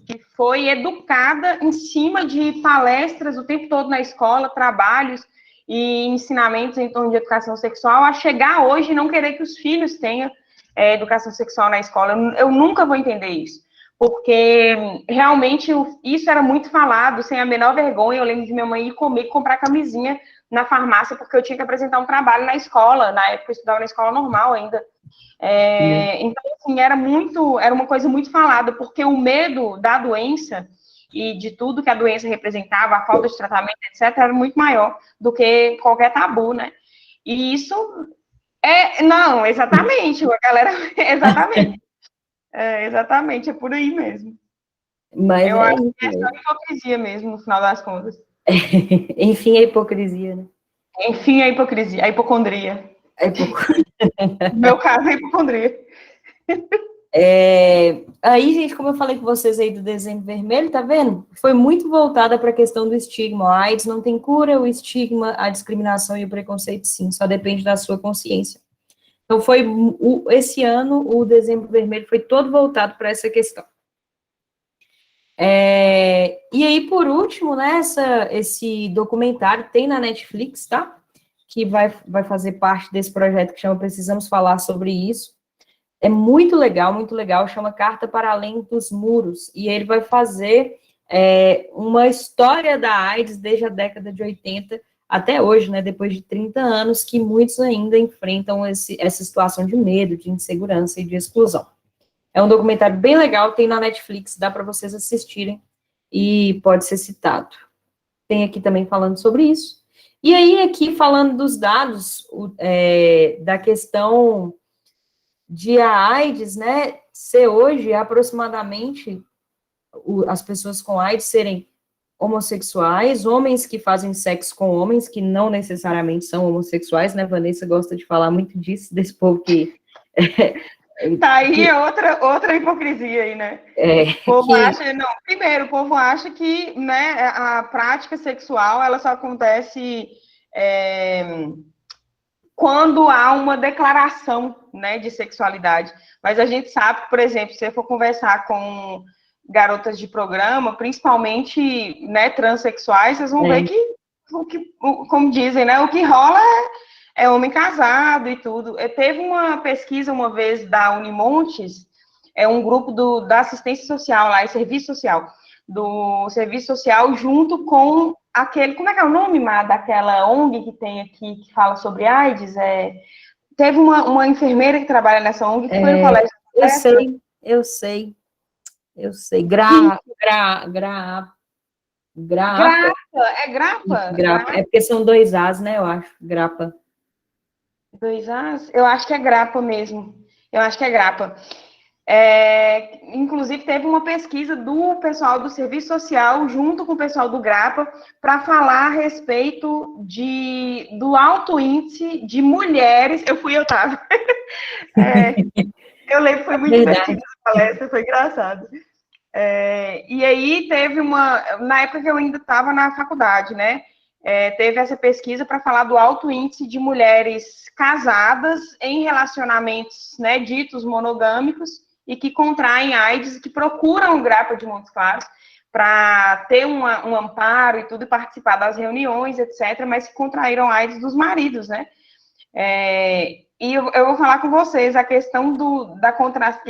que foi educada em cima de palestras o tempo todo na escola, trabalhos e ensinamentos em torno de educação sexual, a chegar hoje e não querer que os filhos tenham educação sexual na escola. Eu nunca vou entender isso, porque realmente isso era muito falado, sem a menor vergonha. Eu lembro de minha mãe ir comigo comprar camisinha na farmácia, porque eu tinha que apresentar um trabalho na escola. Na época eu estudava na escola normal ainda. Então, assim, era uma coisa muito falada, porque o medo da doença e de tudo que a doença representava, a falta de tratamento, etc., era muito maior do que qualquer tabu, né? E isso não, exatamente, a galera, exatamente, é por aí mesmo. Mas eu acho que é só hipocrisia mesmo, no final das contas. Enfim, a hipocrisia, né? Enfim, a hipocrisia, a hipocondria. No meu caso, é hipocondria. Aí, gente, como eu falei com vocês aí do Dezembro Vermelho, tá vendo? Foi muito voltada para a questão do estigma. A AIDS não tem cura, o estigma, a discriminação e o preconceito, sim, só depende da sua consciência. Então, esse ano, o Dezembro Vermelho foi todo voltado para essa questão. E aí, por último, né, esse documentário tem na Netflix, tá? Que vai fazer parte desse projeto que chama Precisamos Falar Sobre Isso. É muito legal, chama Carta para Além dos Muros, e ele vai fazer uma história da AIDS desde a década de 80 até hoje, né, depois de 30 anos, que muitos ainda enfrentam essa situação de medo, de insegurança e de exclusão. É um documentário bem legal, tem na Netflix, dá para vocês assistirem e pode ser citado. Tem aqui também falando sobre isso. E aí, aqui falando dos dados, da questão de a AIDS, né, ser hoje aproximadamente as pessoas com AIDS serem homossexuais, homens que fazem sexo com homens, que não necessariamente são homossexuais, né, Vanessa gosta de falar muito disso, desse povo que... Tá aí outra hipocrisia aí, né? O povo acha, não, primeiro, o povo acha que, né, a prática sexual, ela só acontece quando há uma declaração, né, de sexualidade. Mas a gente sabe que, por exemplo, se você for conversar com garotas de programa, principalmente, né, transexuais, vocês vão ver que, como dizem, né, o que rola é homem casado e tudo. Teve uma pesquisa uma vez da Unimontes, um grupo da assistência social lá, serviço social, do serviço social junto com aquele, como é que é o nome, Má, daquela ONG que tem aqui, que fala sobre AIDS? Teve uma enfermeira que trabalha nessa ONG que foi no colégio. Eu sei. Grapa, é grapa? Grapa. É porque são 2 As, né, eu acho, grapa. 2 As? Eu acho que é grapa mesmo. Eu acho que é grapa. Inclusive, teve uma pesquisa do pessoal do Serviço Social, junto com o pessoal do Grapa, para falar a respeito do alto índice de mulheres. Eu estava. Eu lembro que foi muito divertido essa palestra, foi engraçado. E aí teve na época que eu ainda estava na faculdade, né? Teve essa pesquisa para falar do alto índice de mulheres casadas em relacionamentos, né, ditos monogâmicos e que contraem AIDS e que procuram o Grapa de Montes Claros para ter um amparo e tudo, e participar das reuniões, etc., mas que contraíram AIDS dos maridos, né? E eu vou falar com vocês a questão da contração.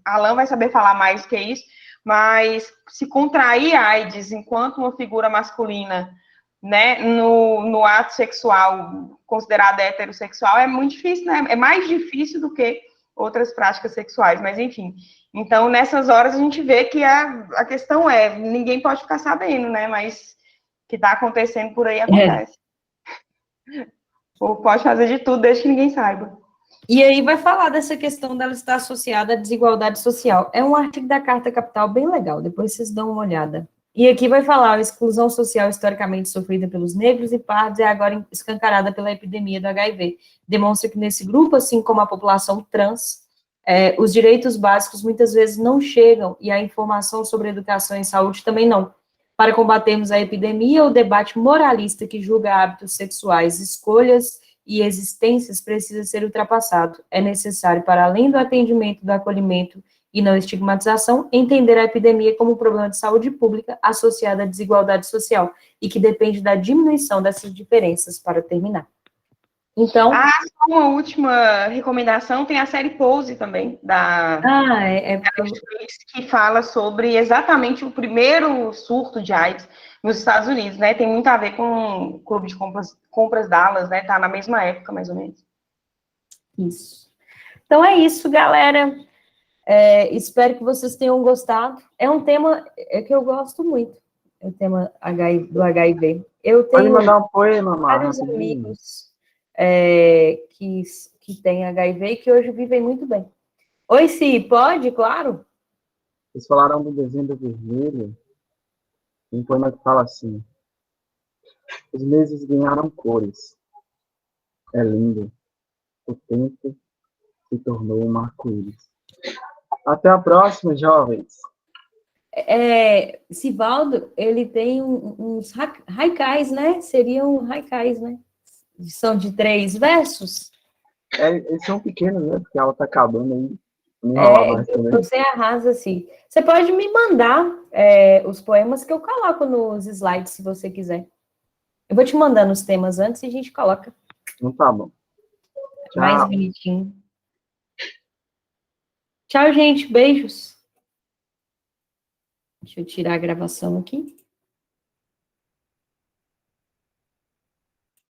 Alan vai saber falar mais do que isso, mas se contrair AIDS enquanto uma figura masculina, né, no ato sexual considerado heterossexual é muito difícil, né? É mais difícil do que outras práticas sexuais, mas enfim. Então, nessas horas, a gente vê que a questão ninguém pode ficar sabendo, né? Mas o que está acontecendo por aí acontece. Ou pode fazer de tudo, desde que ninguém saiba. E aí vai falar dessa questão dela estar associada à desigualdade social. É um artigo da Carta Capital bem legal, depois vocês dão uma olhada. E aqui vai falar, a exclusão social historicamente sofrida pelos negros e pardos é agora escancarada pela epidemia do HIV. Demonstra que nesse grupo, assim como a população trans, os direitos básicos muitas vezes não chegam e a informação sobre educação e saúde também não. Para combatermos a epidemia, o debate moralista que julga hábitos sexuais, escolhas e existências precisa ser ultrapassado. É necessário, para além do atendimento, do acolhimento e não estigmatização, entender a epidemia como um problema de saúde pública associado à desigualdade social e que depende da diminuição dessas diferenças, para terminar. Então... só uma última recomendação, tem a série Pose também, da que fala sobre exatamente o primeiro surto de AIDS nos Estados Unidos, né? Tem muito a ver com o Clube de Compras Dallas, né? Tá na mesma época, mais ou menos. Isso. Então é isso, galera. Espero que vocês tenham gostado. É um tema que eu gosto muito, o tema do HIV. Eu tenho Pode mandar um poema, vários amigos que têm HIV e que hoje vivem muito bem. Oi, Si, pode? Claro. Vocês falaram do dezembro vermelho. Tem um poema que fala assim: os meses ganharam cores. É lindo. O tempo se tornou um arco-íris. Até a próxima, jovens. Sivaldo, ele tem uns haikais, né? Seriam haikais, né? São de 3 versos. Eles são pequenos, né? Porque ela tá acabando aí. Você arrasa, assim. Você pode me mandar os poemas que eu coloco nos slides, se você quiser. Eu vou te mandando os temas antes e a gente coloca. Não tá bom. Tchau. Mais bonitinho. Tchau, gente. Beijos. Deixa eu tirar a gravação aqui.